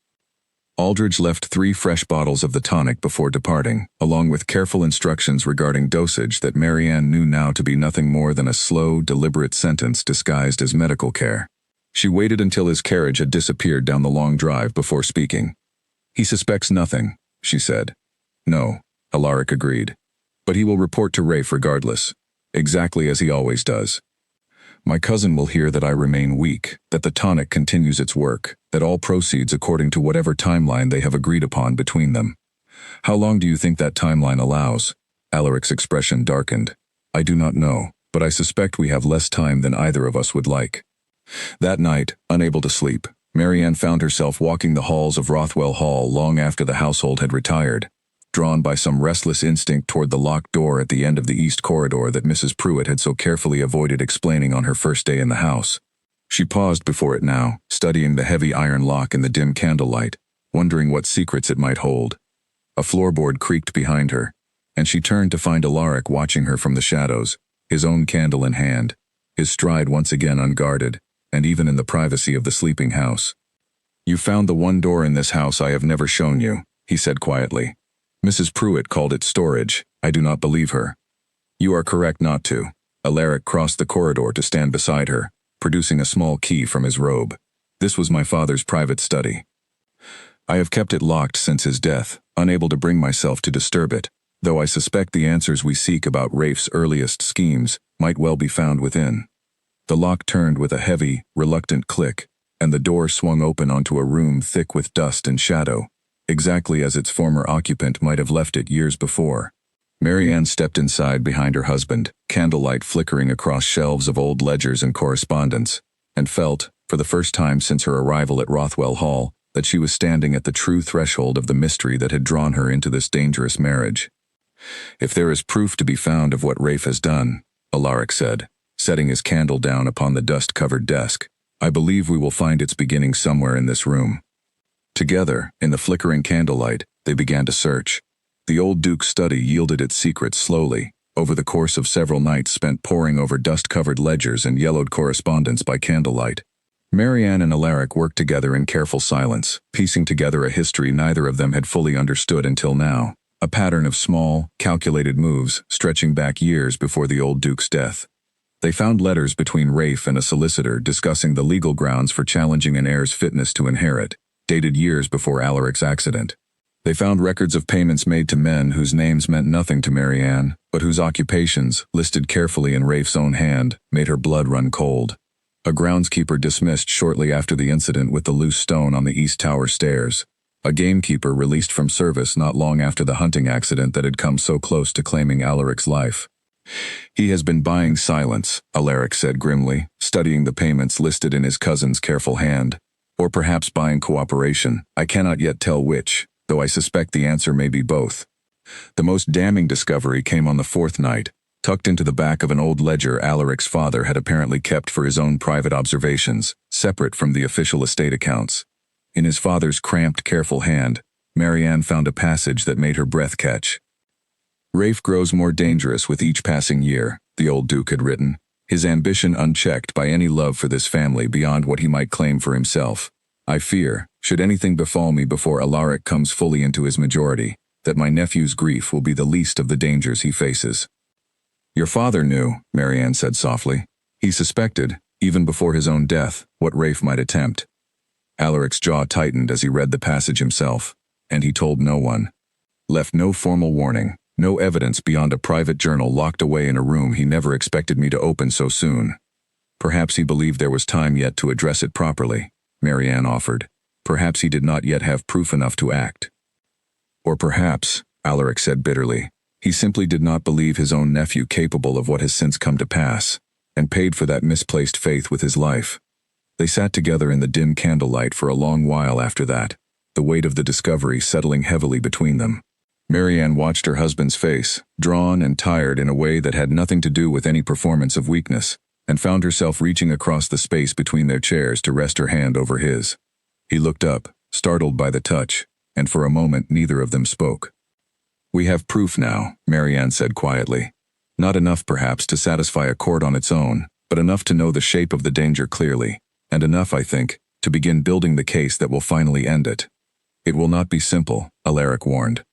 Aldridge left 3 fresh bottles of the tonic before departing, along with careful instructions regarding dosage that Marianne knew now to be nothing more than a slow, deliberate sentence disguised as medical care. She waited until his carriage had disappeared down the long drive before speaking. "He suspects nothing," she said. "No," Alaric agreed. "But he will report to Rafe regardless, exactly as he always does. My cousin will hear that I remain weak, that the tonic continues its work, that all proceeds according to whatever timeline they have agreed upon between them." "How long do you think that timeline allows?" Alaric's expression darkened. "I do not know, but I suspect we have less time than either of us would like." That night, unable to sleep, Marianne found herself walking the halls of Rothwell Hall long after the household had retired, drawn by some restless instinct toward the locked door at the end of the east corridor that Mrs. Pruitt had so carefully avoided explaining on her first day in the house. She paused before it now, studying the heavy iron lock in the dim candlelight, wondering what secrets it might hold. A floorboard creaked behind her, and she turned to find Alaric watching her from the shadows, his own candle in hand, his stride once again unguarded, and even in the privacy of the sleeping house. "You found the one door in this house I have never shown you," he said quietly. "Mrs. Pruitt called it storage. I do not believe her." "You are correct not to." Alaric crossed the corridor to stand beside her, producing a small key from his robe. "This was my father's private study. I have kept it locked since his death, unable to bring myself to disturb it, though I suspect the answers we seek about Rafe's earliest schemes might well be found within." The lock turned with a heavy, reluctant click, and the door swung open onto a room thick with dust and shadow, exactly as its former occupant might have left it years before. Marianne stepped inside behind her husband, candlelight flickering across shelves of old ledgers and correspondence, and felt, for the first time since her arrival at Rothwell Hall, that she was standing at the true threshold of the mystery that had drawn her into this dangerous marriage. "If there is proof to be found of what Rafe has done," Alaric said, setting his candle down upon the dust-covered desk, "I believe we will find its beginning somewhere in this room." Together, in the flickering candlelight, they began to search. The old Duke's study yielded its secrets slowly, over the course of several nights spent poring over dust-covered ledgers and yellowed correspondence by candlelight. Marianne and Alaric worked together in careful silence, piecing together a history neither of them had fully understood until now, a pattern of small, calculated moves stretching back years before the old Duke's death. They found letters between Rafe and a solicitor discussing the legal grounds for challenging an heir's fitness to inherit, dated years before Alaric's accident. They found records of payments made to men whose names meant nothing to Marianne, but whose occupations, listed carefully in Rafe's own hand, made her blood run cold. A groundskeeper dismissed shortly after the incident with the loose stone on the East Tower stairs. A gamekeeper released from service not long after the hunting accident that had come so close to claiming Alaric's life. "He has been buying silence," Alaric said grimly, studying the payments listed in his cousin's careful hand. "Or perhaps buying cooperation. I cannot yet tell which, though I suspect the answer may be both." The most damning discovery came on the 4th night, tucked into the back of an old ledger Alaric's father had apparently kept for his own private observations, separate from the official estate accounts. In his father's cramped, careful hand, Marianne found a passage that made her breath catch. "Rafe grows more dangerous with each passing year," the old Duke had written, his ambition unchecked by any love for this family beyond what he might claim for himself. "I fear, should anything befall me before Alaric comes fully into his majority, that my nephew's grief will be the least of the dangers he faces." "Your father knew," Marianne said softly. "He suspected, even before his own death, what Rafe might attempt." Alaric's jaw tightened as he read the passage himself, and he told no one. "Left no formal warning, no evidence beyond a private journal locked away in a room he never expected me to open so soon." "Perhaps he believed there was time yet to address it properly," Marianne offered. "Perhaps he did not yet have proof enough to act." "Or perhaps," Alaric said bitterly, "he simply did not believe his own nephew capable of what has since come to pass, and paid for that misplaced faith with his life." They sat together in the dim candlelight for a long while after that, the weight of the discovery settling heavily between them. Marianne watched her husband's face, drawn and tired in a way that had nothing to do with any performance of weakness, and found herself reaching across the space between their chairs to rest her hand over his. He looked up, startled by the touch, and for a moment neither of them spoke. "We have proof now," Marianne said quietly. Not enough, perhaps, to satisfy a court on its own, but enough to know the shape of the danger clearly, and enough, I think, to begin building the case that will finally end it. It will not be simple, Alaric warned.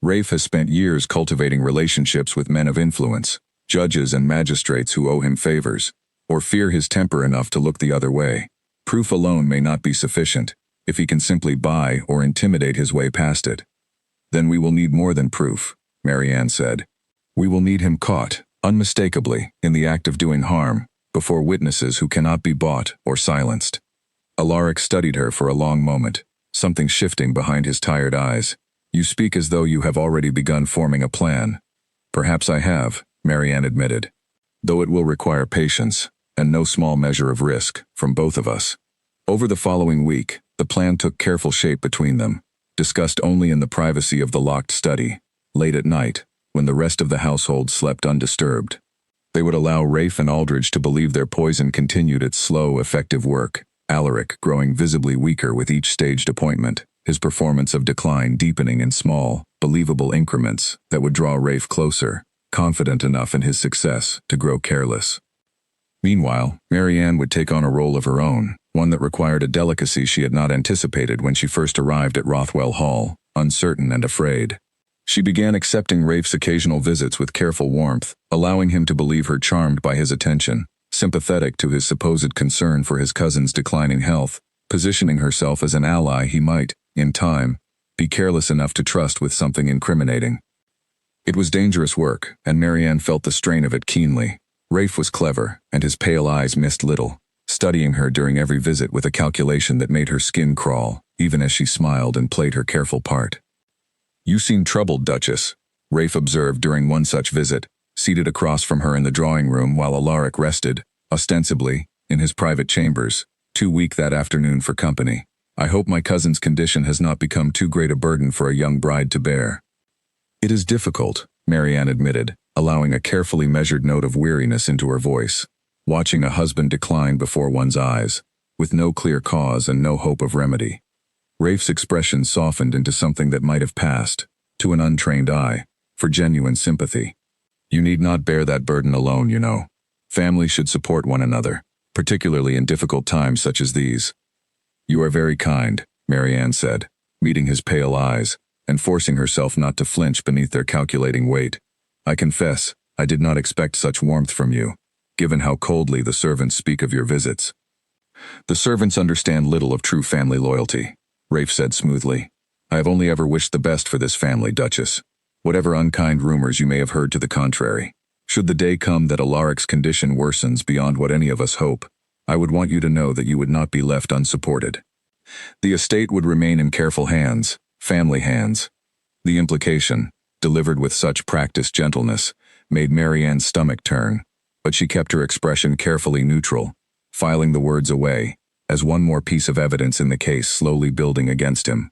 Rafe has spent years cultivating relationships with men of influence, judges and magistrates who owe him favors, or fear his temper enough to look the other way. Proof alone may not be sufficient, if he can simply buy or intimidate his way past it. Then we will need more than proof, Marianne said. We will need him caught, unmistakably, in the act of doing harm, before witnesses who cannot be bought or silenced. Alaric studied her for a long moment, something shifting behind his tired eyes. You speak as though you have already begun forming a plan. Perhaps I have, Marianne admitted, though it will require patience, and no small measure of risk, from both of us. Over the following week, the plan took careful shape between them, discussed only in the privacy of the locked study, late at night, when the rest of the household slept undisturbed. They would allow Rafe and Aldridge to believe their poison continued its slow, effective work, Alaric growing visibly weaker with each staged appointment, his performance of decline deepening in small, believable increments that would draw Rafe closer, confident enough in his success to grow careless. Meanwhile, Marianne would take on a role of her own, one that required a delicacy she had not anticipated when she first arrived at Rothwell Hall, uncertain and afraid. She began accepting Rafe's occasional visits with careful warmth, allowing him to believe her charmed by his attention, sympathetic to his supposed concern for his cousin's declining health, positioning herself as an ally he might, in time, be careless enough to trust with something incriminating. It was dangerous work, and Marianne felt the strain of it keenly. Rafe was clever, and his pale eyes missed little, studying her during every visit with a calculation that made her skin crawl, even as she smiled and played her careful part. You seem troubled, Duchess, Rafe observed during one such visit, seated across from her in the drawing room while Alaric rested, ostensibly, in his private chambers, too weak that afternoon for company. I hope my cousin's condition has not become too great a burden for a young bride to bear. It is difficult, Marianne admitted, allowing a carefully measured note of weariness into her voice, watching a husband decline before one's eyes, with no clear cause and no hope of remedy. Rafe's expression softened into something that might have passed, to an untrained eye, for genuine sympathy. You need not bear that burden alone, you know. Families should support one another, particularly in difficult times such as these. You are very kind, Marianne said, meeting his pale eyes, and forcing herself not to flinch beneath their calculating weight. I confess, I did not expect such warmth from you, given how coldly the servants speak of your visits. The servants understand little of true family loyalty, Rafe said smoothly. I have only ever wished the best for this family, Duchess, whatever unkind rumors you may have heard to the contrary. Should the day come that Alaric's condition worsens beyond what any of us hope, I would want you to know that you would not be left unsupported. The estate would remain in careful hands, family hands. The implication, delivered with such practiced gentleness, made Marianne's stomach turn, but she kept her expression carefully neutral, filing the words away, as one more piece of evidence in the case slowly building against him.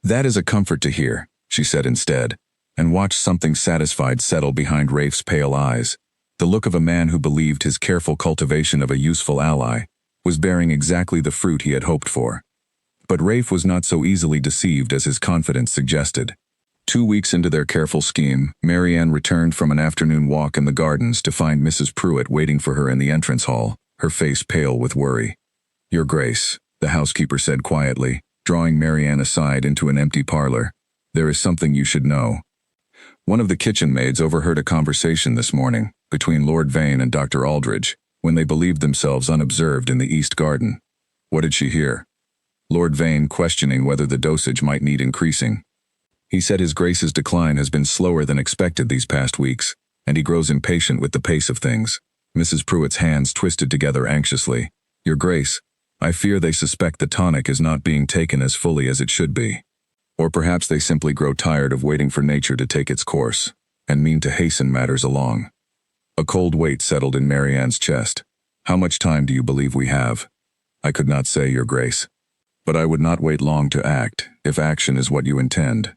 That is a comfort to hear, she said instead, and watched something satisfied settle behind Rafe's pale eyes, the look of a man who believed his careful cultivation of a useful ally was bearing exactly the fruit he had hoped for. But Rafe was not so easily deceived as his confidence suggested. 2 weeks into their careful scheme, Marianne returned from an afternoon walk in the gardens to find Mrs. Pruitt waiting for her in the entrance hall, her face pale with worry. Your Grace, the housekeeper said quietly, drawing Marianne aside into an empty parlor. There is something you should know. One of the kitchen maids overheard a conversation this morning between Lord Vane and Dr. Aldridge when they believed themselves unobserved in the East Garden. What did she hear? Lord Vane questioning whether the dosage might need increasing. He said His Grace's decline has been slower than expected these past weeks, and he grows impatient with the pace of things. Mrs. Pruitt's hands twisted together anxiously. Your Grace, I fear they suspect the tonic is not being taken as fully as it should be. Or perhaps they simply grow tired of waiting for nature to take its course, and mean to hasten matters along. A cold weight settled in Marianne's chest. How much time do you believe we have? I could not say, Your Grace. But I would not wait long to act, if action is what you intend.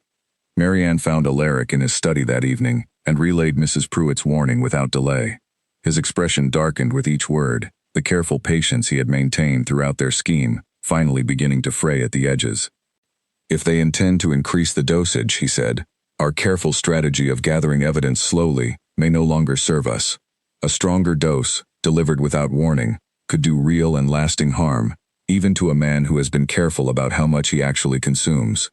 Marianne found Alaric in his study that evening, and relayed Mrs. Pruitt's warning without delay. His expression darkened with each word, the careful patience he had maintained throughout their scheme, finally beginning to fray at the edges. If they intend to increase the dosage, he said, our careful strategy of gathering evidence slowly may no longer serve us. A stronger dose, delivered without warning, could do real and lasting harm, even to a man who has been careful about how much he actually consumes.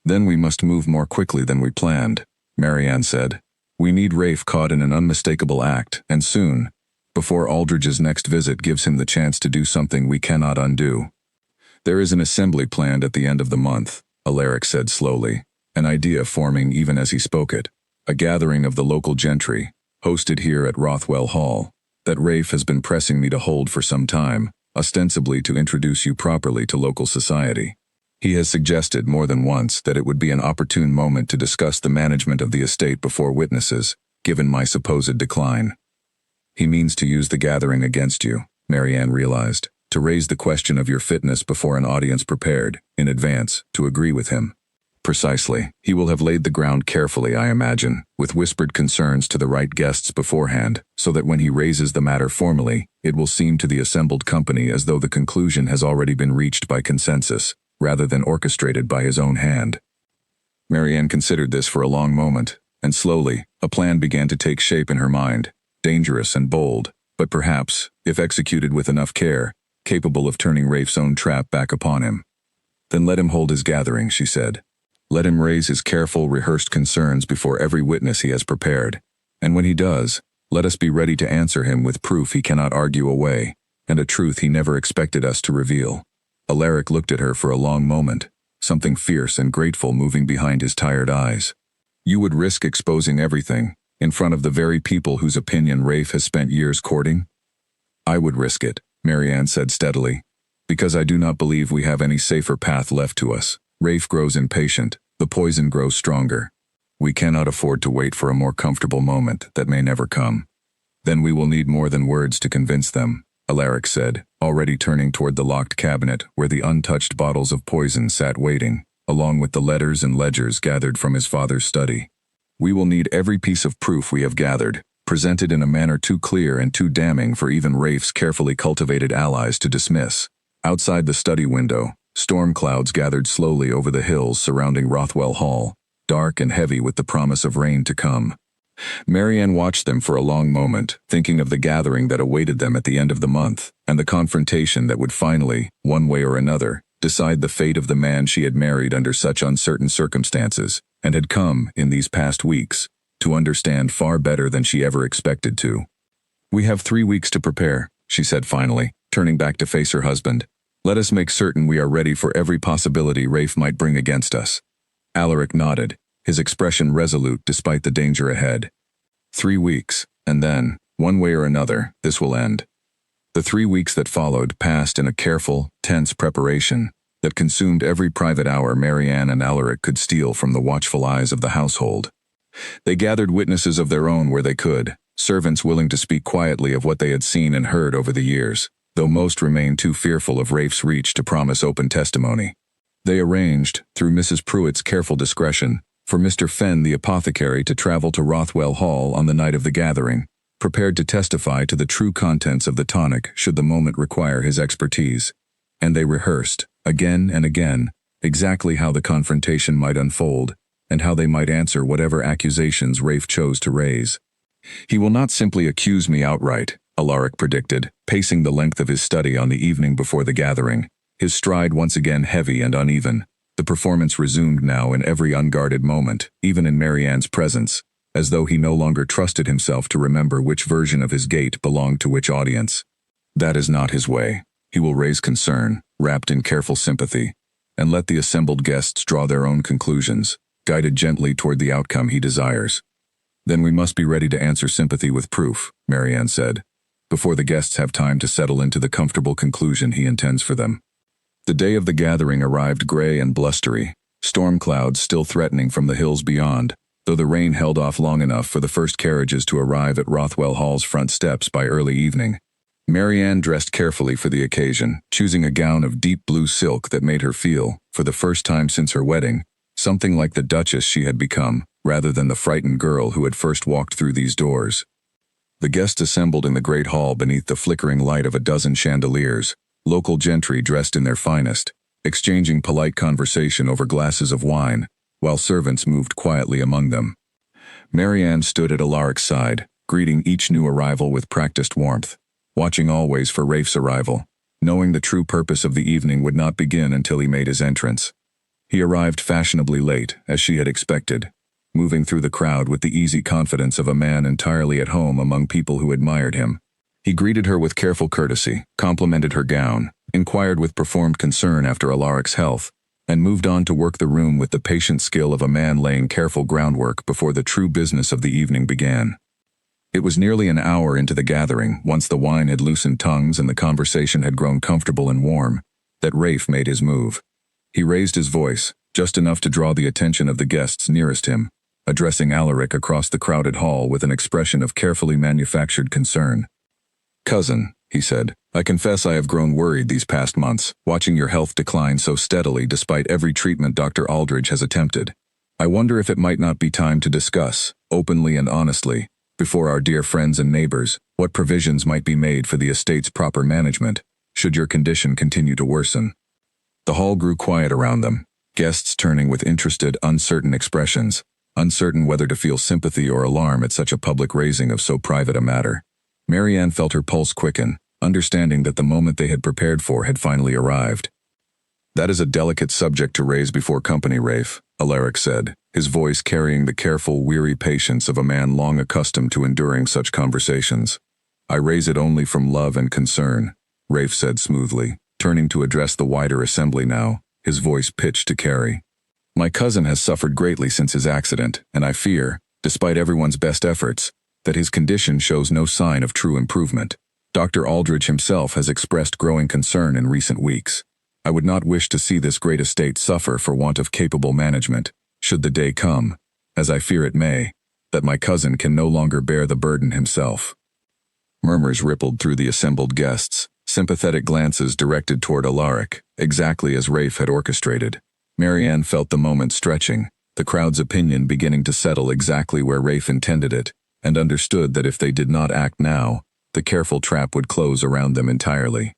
Then we must move more quickly than we planned, Marianne said. We need Rafe caught in an unmistakable act, and soon, before Aldridge's next visit gives him the chance to do something we cannot undo. There is an assembly planned at the end of the month, Alaric said slowly, an idea forming even as he spoke it. A gathering of the local gentry, hosted here at Rothwell Hall, that Rafe has been pressing me to hold for some time, ostensibly to introduce you properly to local society. He has suggested more than once that it would be an opportune moment to discuss the management of the estate before witnesses, given my supposed decline. He means to use the gathering against you, Marianne realized, to raise the question of your fitness before an audience prepared, in advance, to agree with him. Precisely. He will have laid the ground carefully, I imagine, with whispered concerns to the right guests beforehand, so that when he raises the matter formally, it will seem to the assembled company as though the conclusion has already been reached by consensus, rather than orchestrated by his own hand. Marianne considered this for a long moment, and slowly, a plan began to take shape in her mind, dangerous and bold, but perhaps, if executed with enough care, capable of turning Rafe's own trap back upon him. Then let him hold his gathering, she said. Let him raise his careful, rehearsed concerns before every witness he has prepared, and when he does, let us be ready to answer him with proof he cannot argue away, and a truth he never expected us to reveal. Alaric looked at her for a long moment, something fierce and grateful moving behind his tired eyes. You would risk exposing everything, in front of the very people whose opinion Rafe has spent years courting? I would risk it, Marianne said steadily, because I do not believe we have any safer path left to us. Rafe grows impatient, the poison grows stronger. We cannot afford to wait for a more comfortable moment that may never come. Then we will need more than words to convince them, Alaric said, already turning toward the locked cabinet where the untouched bottles of poison sat waiting, along with the letters and ledgers gathered from his father's study. We will need every piece of proof we have gathered, presented in a manner too clear and too damning for even Rafe's carefully cultivated allies to dismiss. Outside the study window, storm clouds gathered slowly over the hills surrounding Rothwell Hall, dark and heavy with the promise of rain to come. Marianne watched them for a long moment, thinking of the gathering that awaited them at the end of the month, and the confrontation that would finally, one way or another, decide the fate of the man she had married under such uncertain circumstances, and had come, in these past weeks, to understand far better than she ever expected to. We have 3 weeks to prepare, she said finally, turning back to face her husband. Let us make certain we are ready for every possibility Rafe might bring against us. Alaric nodded, his expression resolute despite the danger ahead. 3 weeks, and then, one way or another, this will end. The 3 weeks that followed passed in a careful, tense preparation that consumed every private hour Marianne and Alaric could steal from the watchful eyes of the household. They gathered witnesses of their own where they could, servants willing to speak quietly of what they had seen and heard over the years, though most remained too fearful of Rafe's reach to promise open testimony. They arranged, through Mrs. Pruitt's careful discretion, for Mr. Fenn the apothecary to travel to Rothwell Hall on the night of the gathering, prepared to testify to the true contents of the tonic should the moment require his expertise. And they rehearsed, again and again, exactly how the confrontation might unfold, and how they might answer whatever accusations Rafe chose to raise. He will not simply accuse me outright, Alaric predicted, pacing the length of his study on the evening before the gathering, his stride once again heavy and uneven. The performance resumed now in every unguarded moment, even in Marianne's presence, as though he no longer trusted himself to remember which version of his gait belonged to which audience. That is not his way. He will raise concern, wrapped in careful sympathy, and let the assembled guests draw their own conclusions, guided gently toward the outcome he desires. Then we must be ready to answer sympathy with proof, Marianne said, before the guests have time to settle into the comfortable conclusion he intends for them. The day of the gathering arrived gray and blustery, storm clouds still threatening from the hills beyond, though the rain held off long enough for the first carriages to arrive at Rothwell Hall's front steps by early evening. Marianne dressed carefully for the occasion, choosing a gown of deep blue silk that made her feel, for the first time since her wedding, something like the duchess she had become, rather than the frightened girl who had first walked through these doors. The guests assembled in the great hall beneath the flickering light of a dozen chandeliers, local gentry dressed in their finest, exchanging polite conversation over glasses of wine, while servants moved quietly among them. Marianne stood at Alaric's side, greeting each new arrival with practiced warmth, watching always for Rafe's arrival, knowing the true purpose of the evening would not begin until he made his entrance. He arrived fashionably late, as she had expected, moving through the crowd with the easy confidence of a man entirely at home among people who admired him. He greeted her with careful courtesy, complimented her gown, inquired with performed concern after Alaric's health, and moved on to work the room with the patient skill of a man laying careful groundwork before the true business of the evening began. It was nearly an hour into the gathering, once the wine had loosened tongues and the conversation had grown comfortable and warm, that Rafe made his move. He raised his voice, just enough to draw the attention of the guests nearest him, addressing Alaric across the crowded hall with an expression of carefully manufactured concern. "Cousin," he said, "I confess I have grown worried these past months, watching your health decline so steadily despite every treatment Dr. Aldridge has attempted. I wonder if it might not be time to discuss, openly and honestly, before our dear friends and neighbors, what provisions might be made for the estate's proper management, should your condition continue to worsen." The hall grew quiet around them, guests turning with interested, uncertain expressions, uncertain whether to feel sympathy or alarm at such a public raising of so private a matter. Marianne felt her pulse quicken, understanding that the moment they had prepared for had finally arrived. "That is a delicate subject to raise before company, Rafe," Alaric said, his voice carrying the careful, weary patience of a man long accustomed to enduring such conversations. "I raise it only from love and concern," Rafe said smoothly, turning to address the wider assembly now, his voice pitched to carry. "My cousin has suffered greatly since his accident, and I fear, despite everyone's best efforts, that his condition shows no sign of true improvement. Dr. Aldridge himself has expressed growing concern in recent weeks. I would not wish to see this great estate suffer for want of capable management, should the day come, as I fear it may, that my cousin can no longer bear the burden himself." Murmurs rippled through the assembled guests, sympathetic glances directed toward Alaric, exactly as Rafe had orchestrated. Marianne felt the moment stretching, the crowd's opinion beginning to settle exactly where Rafe intended it, and understood that if they did not act now, the careful trap would close around them entirely.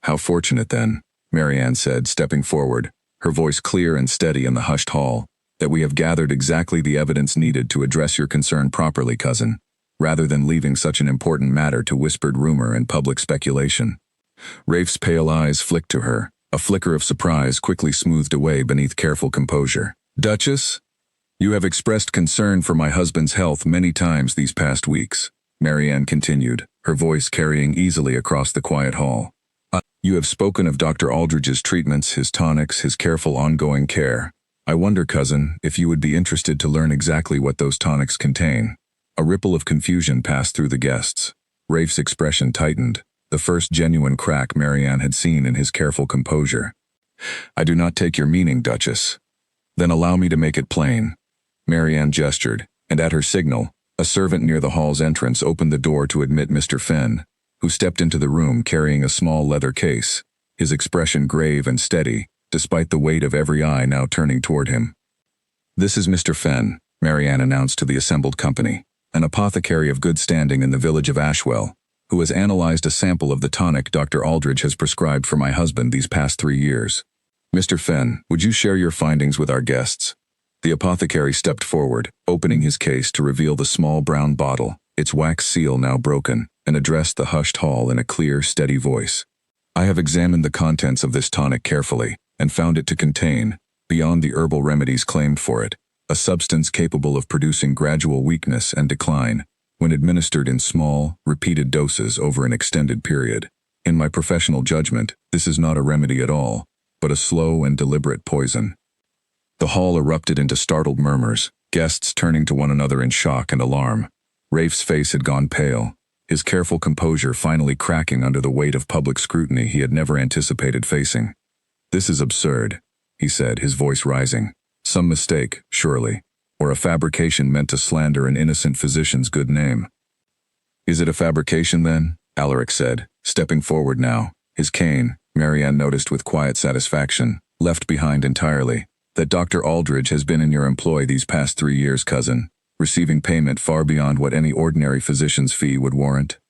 "How fortunate, then," Marianne said, stepping forward, her voice clear and steady in the hushed hall, "that we have gathered exactly the evidence needed to address your concern properly, cousin, rather than leaving such an important matter to whispered rumor and public speculation." Rafe's pale eyes flicked to her, a flicker of surprise quickly smoothed away beneath careful composure. "Duchess? You have expressed concern for my husband's health many times these past weeks," Marianne continued, her voice carrying easily across the quiet hall. "You have spoken of Dr. Aldridge's treatments, his tonics, his careful ongoing care. I wonder, cousin, if you would be interested to learn exactly what those tonics contain." A ripple of confusion passed through the guests. Rafe's expression tightened, the first genuine crack Marianne had seen in his careful composure. "I do not take your meaning, Duchess." "Then allow me to make it plain." Marianne gestured, and at her signal, a servant near the hall's entrance opened the door to admit Mr. Fenn, who stepped into the room carrying a small leather case, his expression grave and steady, despite the weight of every eye now turning toward him. "This is Mr. Fenn," Marianne announced to the assembled company, "an apothecary of good standing in the village of Ashwell, who has analyzed a sample of the tonic Dr. Aldridge has prescribed for my husband these past 3 years. Mr. Fenn, would you share your findings with our guests?" The apothecary stepped forward, opening his case to reveal the small brown bottle, its wax seal now broken, and addressed the hushed hall in a clear, steady voice. "I have examined the contents of this tonic carefully, and found it to contain, beyond the herbal remedies claimed for it, a substance capable of producing gradual weakness and decline, when administered in small, repeated doses over an extended period. In my professional judgment, this is not a remedy at all, but a slow and deliberate poison." The hall erupted into startled murmurs, guests turning to one another in shock and alarm. Rafe's face had gone pale, his careful composure finally cracking under the weight of public scrutiny he had never anticipated facing. "This is absurd," he said, his voice rising. "Some mistake, surely, or a fabrication meant to slander an innocent physician's good name." "Is it a fabrication, then?" Alaric said, stepping forward now, his cane, Marianne noticed with quiet satisfaction, left behind entirely. "That Dr. Aldridge has been in your employ these past 3 years, cousin, receiving payment far beyond what any ordinary physician's fee would warrant?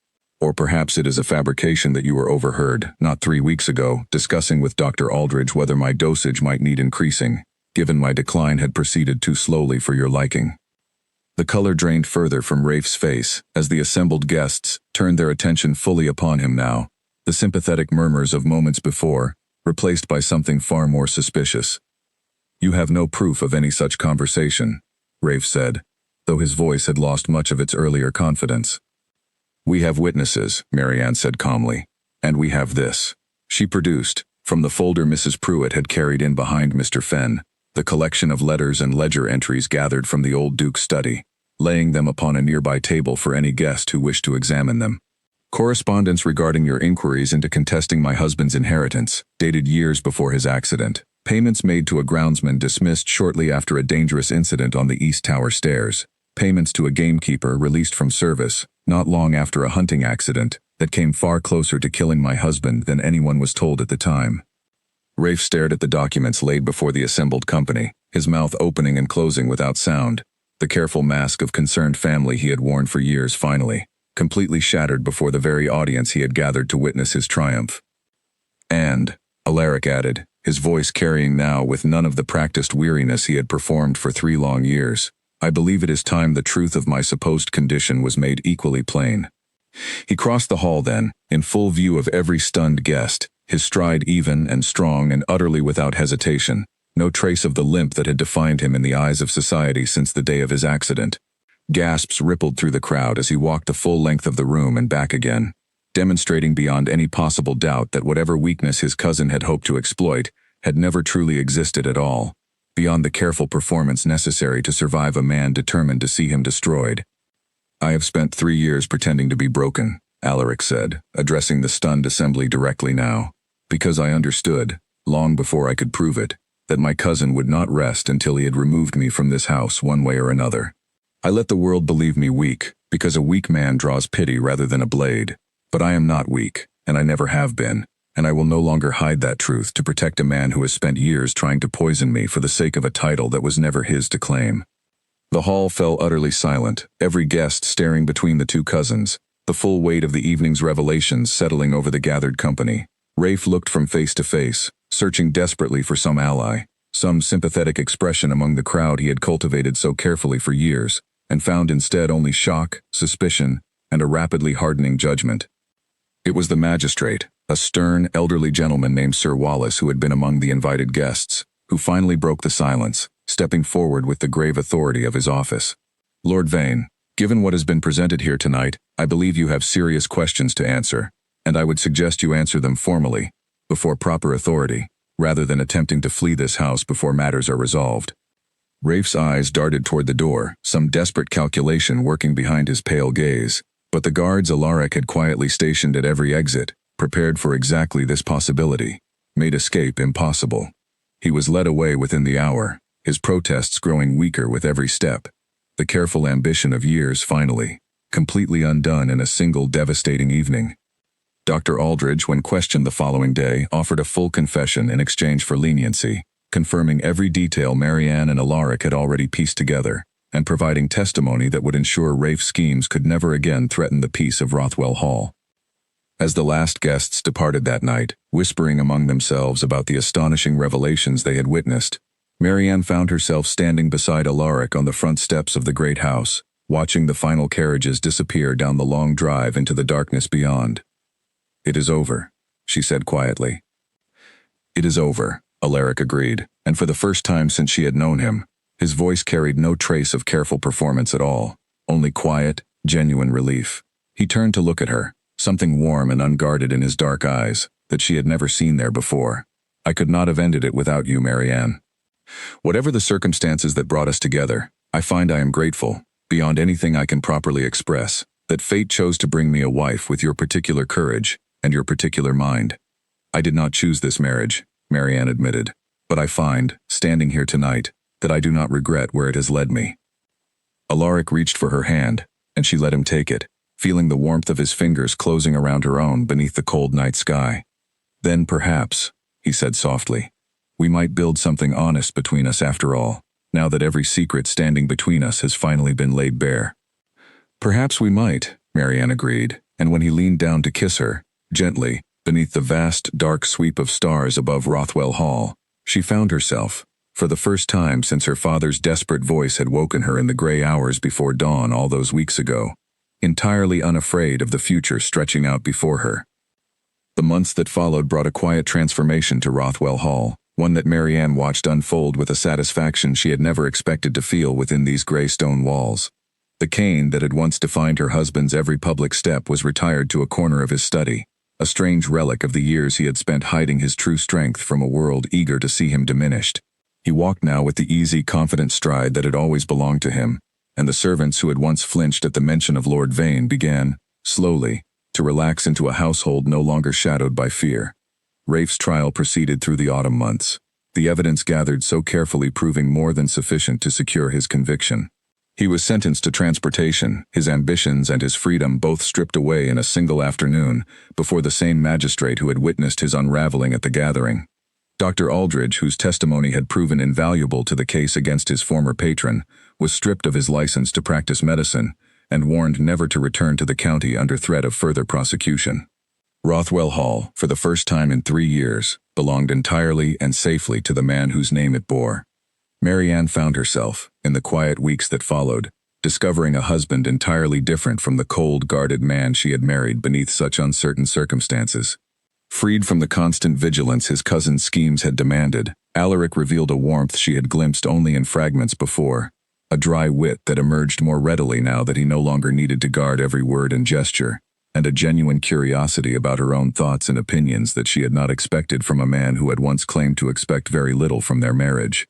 Or perhaps it is a fabrication that you were overheard, not 3 weeks ago, discussing with Dr. Aldridge whether my dosage might need increasing, given my decline had proceeded too slowly for your liking." The color drained further from Rafe's face as the assembled guests turned their attention fully upon him now, the sympathetic murmurs of moments before, replaced by something far more suspicious. "You have no proof of any such conversation," Rafe said, though his voice had lost much of its earlier confidence. "We have witnesses," Marianne said calmly, "and we have this." She produced, from the folder Mrs. Pruitt had carried in behind Mr. Fenn, the collection of letters and ledger entries gathered from the old Duke's study, laying them upon a nearby table for any guest who wished to examine them. "Correspondence regarding your inquiries into contesting my husband's inheritance, dated years before his accident. Payments made to a groundsman dismissed shortly after a dangerous incident on the East Tower stairs. Payments to a gamekeeper released from service, not long after a hunting accident, that came far closer to killing my husband than anyone was told at the time." Rafe stared at the documents laid before the assembled company, his mouth opening and closing without sound, the careful mask of concerned family he had worn for years finally, completely shattered before the very audience he had gathered to witness his triumph. "And," Alaric added, his voice carrying now with none of the practiced weariness he had performed for 3 long years, "I believe it is time the truth of my supposed condition was made equally plain." He crossed the hall then, in full view of every stunned guest, his stride even and strong and utterly without hesitation, no trace of the limp that had defined him in the eyes of society since the day of his accident. Gasps rippled through the crowd as he walked the full length of the room and back again, demonstrating beyond any possible doubt that whatever weakness his cousin had hoped to exploit had never truly existed at all, beyond the careful performance necessary to survive a man determined to see him destroyed. "I have spent 3 years pretending to be broken," Alaric said, addressing the stunned assembly directly now, "because I understood, long before I could prove it, that my cousin would not rest until he had removed me from this house one way or another. I let the world believe me weak, because a weak man draws pity rather than a blade. But I am not weak, and I never have been, and I will no longer hide that truth to protect a man who has spent years trying to poison me for the sake of a title that was never his to claim." The hall fell utterly silent, every guest staring between the two cousins, the full weight of the evening's revelations settling over the gathered company. Rafe looked from face to face, searching desperately for some ally, some sympathetic expression among the crowd he had cultivated so carefully for years, and found instead only shock, suspicion, and a rapidly hardening judgment. It was the magistrate, a stern, elderly gentleman named Sir Wallace who had been among the invited guests, who finally broke the silence, stepping forward with the grave authority of his office. "Lord Vane, given what has been presented here tonight, I believe you have serious questions to answer, and I would suggest you answer them formally, before proper authority, rather than attempting to flee this house before matters are resolved." Rafe's eyes darted toward the door, some desperate calculation working behind his pale gaze, but the guards Alaric had quietly stationed at every exit, prepared for exactly this possibility, made escape impossible. He was led away within the hour, his protests growing weaker with every step, the careful ambition of years finally, completely undone in a single devastating evening. Dr. Aldridge, when questioned the following day, offered a full confession in exchange for leniency, confirming every detail Marianne and Alaric had already pieced together, and providing testimony that would ensure Rafe's schemes could never again threaten the peace of Rothwell Hall. As the last guests departed that night, whispering among themselves about the astonishing revelations they had witnessed, Marianne found herself standing beside Alaric on the front steps of the great house, watching the final carriages disappear down the long drive into the darkness beyond. "It is over," she said quietly. "It is over," Alaric agreed, and for the first time since she had known him, his voice carried no trace of careful performance at all, only quiet, genuine relief. He turned to look at her, something warm and unguarded in his dark eyes, that she had never seen there before. "I could not have ended it without you, Marianne. Whatever the circumstances that brought us together, I find I am grateful, beyond anything I can properly express, that fate chose to bring me a wife with your particular courage and your particular mind. I did not choose this marriage," Marianne admitted, "but I find, standing here tonight, that I do not regret where it has led me." Alaric reached for her hand, and she let him take it, feeling the warmth of his fingers closing around her own beneath the cold night sky. "Then perhaps," he said softly, "we might build something honest between us after all, now that every secret standing between us has finally been laid bare." "Perhaps we might," Marianne agreed, and when he leaned down to kiss her, gently, beneath the vast, dark sweep of stars above Rothwell Hall, she found herself, For the first time since her father's desperate voice had woken her in the gray hours before dawn all those weeks ago, entirely unafraid of the future stretching out before her. The months that followed brought a quiet transformation to Rothwell Hall, one that Marianne watched unfold with a satisfaction she had never expected to feel within these gray stone walls. The cane that had once defined her husband's every public step was retired to a corner of his study, a strange relic of the years he had spent hiding his true strength from a world eager to see him diminished. He walked now with the easy, confident stride that had always belonged to him, and the servants who had once flinched at the mention of Lord Vane began, slowly, to relax into a household no longer shadowed by fear. Rafe's trial proceeded through the autumn months, the evidence gathered so carefully proving more than sufficient to secure his conviction. He was sentenced to transportation, his ambitions and his freedom both stripped away in a single afternoon, before the same magistrate who had witnessed his unraveling at the gathering. Dr. Aldridge, whose testimony had proven invaluable to the case against his former patron, was stripped of his license to practice medicine, and warned never to return to the county under threat of further prosecution. Rothwell Hall, for the first time in 3 years, belonged entirely and safely to the man whose name it bore. Marianne found herself, in the quiet weeks that followed, discovering a husband entirely different from the cold, guarded man she had married beneath such uncertain circumstances. Freed from the constant vigilance his cousin's schemes had demanded, Alaric revealed a warmth she had glimpsed only in fragments before, a dry wit that emerged more readily now that he no longer needed to guard every word and gesture, and a genuine curiosity about her own thoughts and opinions that she had not expected from a man who had once claimed to expect very little from their marriage.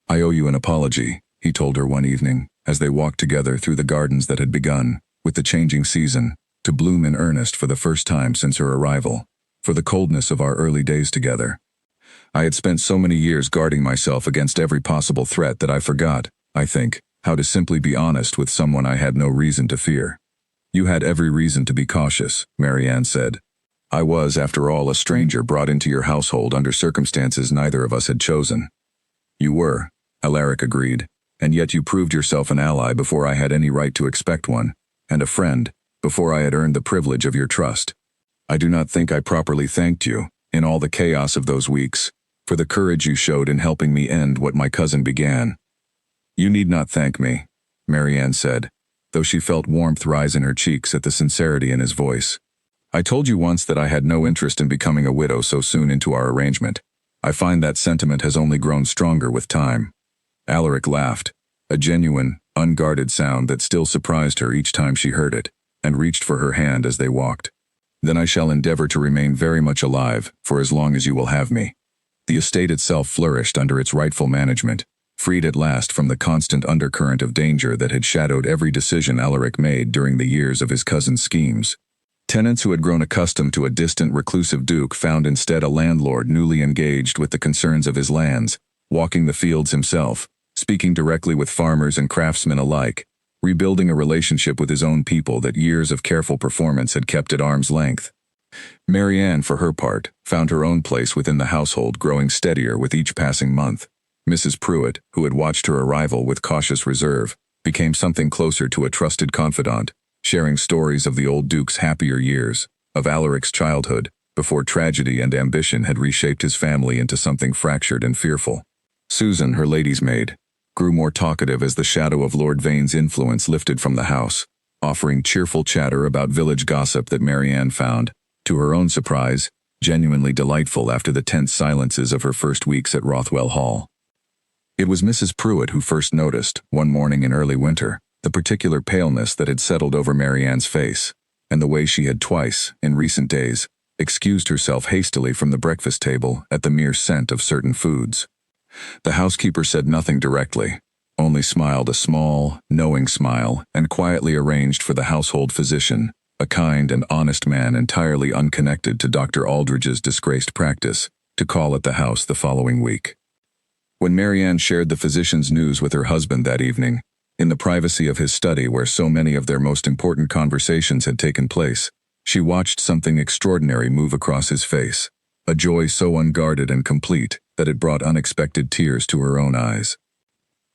"I owe you an apology," he told her one evening, as they walked together through the gardens that had begun, with the changing season, to bloom in earnest for the first time since her arrival, for the coldness of our early days together. "I had spent so many years guarding myself against every possible threat that I forgot, I think, how to simply be honest with someone I had no reason to fear." "You had every reason to be cautious," Marianne said. "I was, after all, a stranger brought into your household under circumstances neither of us had chosen." "You were," Alaric agreed, "and yet you proved yourself an ally before I had any right to expect one, and a friend, before I had earned the privilege of your trust. I do not think I properly thanked you, in all the chaos of those weeks, for the courage you showed in helping me end what my cousin began." "You need not thank me," Marianne said, though she felt warmth rise in her cheeks at the sincerity in his voice. "I told you once that I had no interest in becoming a widow so soon into our arrangement. I find that sentiment has only grown stronger with time." Alaric laughed, a genuine, unguarded sound that still surprised her each time she heard it, and reached for her hand as they walked. "Then I shall endeavor to remain very much alive, for as long as you will have me." The estate itself flourished under its rightful management, freed at last from the constant undercurrent of danger that had shadowed every decision Alaric made during the years of his cousin's schemes. Tenants who had grown accustomed to a distant, reclusive duke found instead a landlord newly engaged with the concerns of his lands, walking the fields himself, speaking directly with farmers and craftsmen alike, rebuilding a relationship with his own people that years of careful performance had kept at arm's length. Marianne, for her part, found her own place within the household growing steadier with each passing month. Mrs. Pruitt, who had watched her arrival with cautious reserve, became something closer to a trusted confidant, sharing stories of the old duke's happier years, of Alaric's childhood, before tragedy and ambition had reshaped his family into something fractured and fearful. Susan, her lady's maid, grew more talkative as the shadow of Lord Vane's influence lifted from the house, offering cheerful chatter about village gossip that Marianne found, to her own surprise, genuinely delightful after the tense silences of her first weeks at Rothwell Hall. It was Mrs. Pruitt who first noticed, one morning in early winter, the particular paleness that had settled over Marianne's face, and the way she had twice, in recent days, excused herself hastily from the breakfast table at the mere scent of certain foods. The housekeeper said nothing directly, only smiled a small, knowing smile, and quietly arranged for the household physician, a kind and honest man entirely unconnected to Dr. Aldridge's disgraced practice, to call at the house the following week. When Marianne shared the physician's news with her husband that evening, in the privacy of his study where so many of their most important conversations had taken place, she watched something extraordinary move across his face, a joy so unguarded and complete that it brought unexpected tears to her own eyes.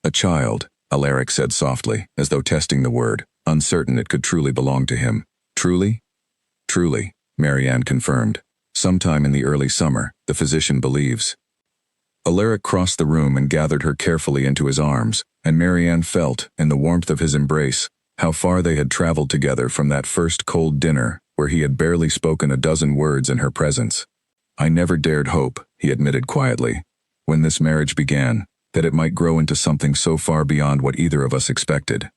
"A child," Alaric said softly, as though testing the word, uncertain it could truly belong to him. "Truly?" "Truly," Marianne confirmed. "Sometime in the early summer, the physician believes." Alaric crossed the room and gathered her carefully into his arms, and Marianne felt, in the warmth of his embrace, how far they had traveled together from that first cold dinner where he had barely spoken a dozen words in her presence. "I never dared hope," he admitted quietly, "when this marriage began, that it might grow into something so far beyond what either of us expected."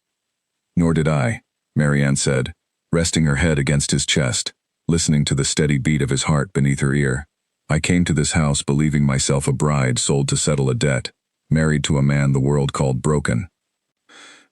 "Nor did I," Marianne said, resting her head against his chest, listening to the steady beat of his heart beneath her ear. "I came to this house believing myself a bride sold to settle a debt, married to a man the world called broken.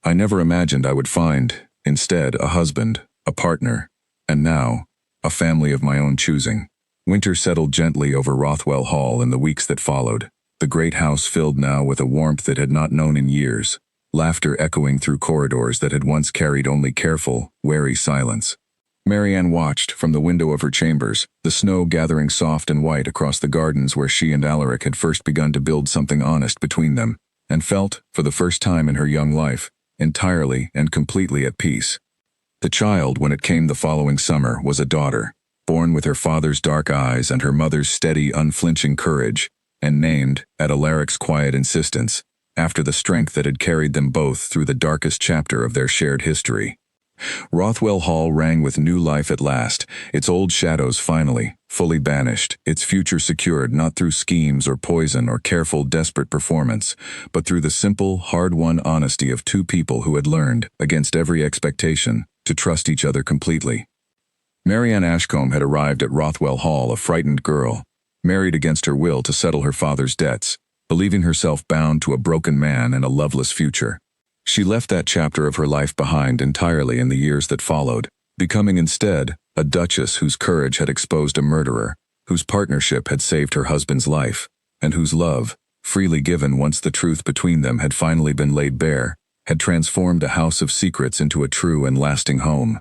I never imagined I would find, instead, a husband, a partner, and now, a family of my own choosing." Winter settled gently over Rothwell Hall in the weeks that followed, the great house filled now with a warmth it had not known in years, laughter echoing through corridors that had once carried only careful, wary silence. Marianne watched, from the window of her chambers, the snow gathering soft and white across the gardens where she and Alaric had first begun to build something honest between them, and felt, for the first time in her young life, entirely and completely at peace. The child, when it came the following summer, was a daughter, born with her father's dark eyes and her mother's steady, unflinching courage, and named, at Alaric's quiet insistence, after the strength that had carried them both through the darkest chapter of their shared history. Rothwell Hall rang with new life at last, its old shadows finally, fully banished, its future secured not through schemes or poison or careful, desperate performance, but through the simple, hard-won honesty of two people who had learned, against every expectation, to trust each other completely. Marianne Ashcombe had arrived at Rothwell Hall a frightened girl, married against her will to settle her father's debts, believing herself bound to a broken man and a loveless future. She left that chapter of her life behind entirely in the years that followed, becoming instead a duchess whose courage had exposed a murderer, whose partnership had saved her husband's life, and whose love, freely given once the truth between them had finally been laid bare, had transformed a house of secrets into a true and lasting home.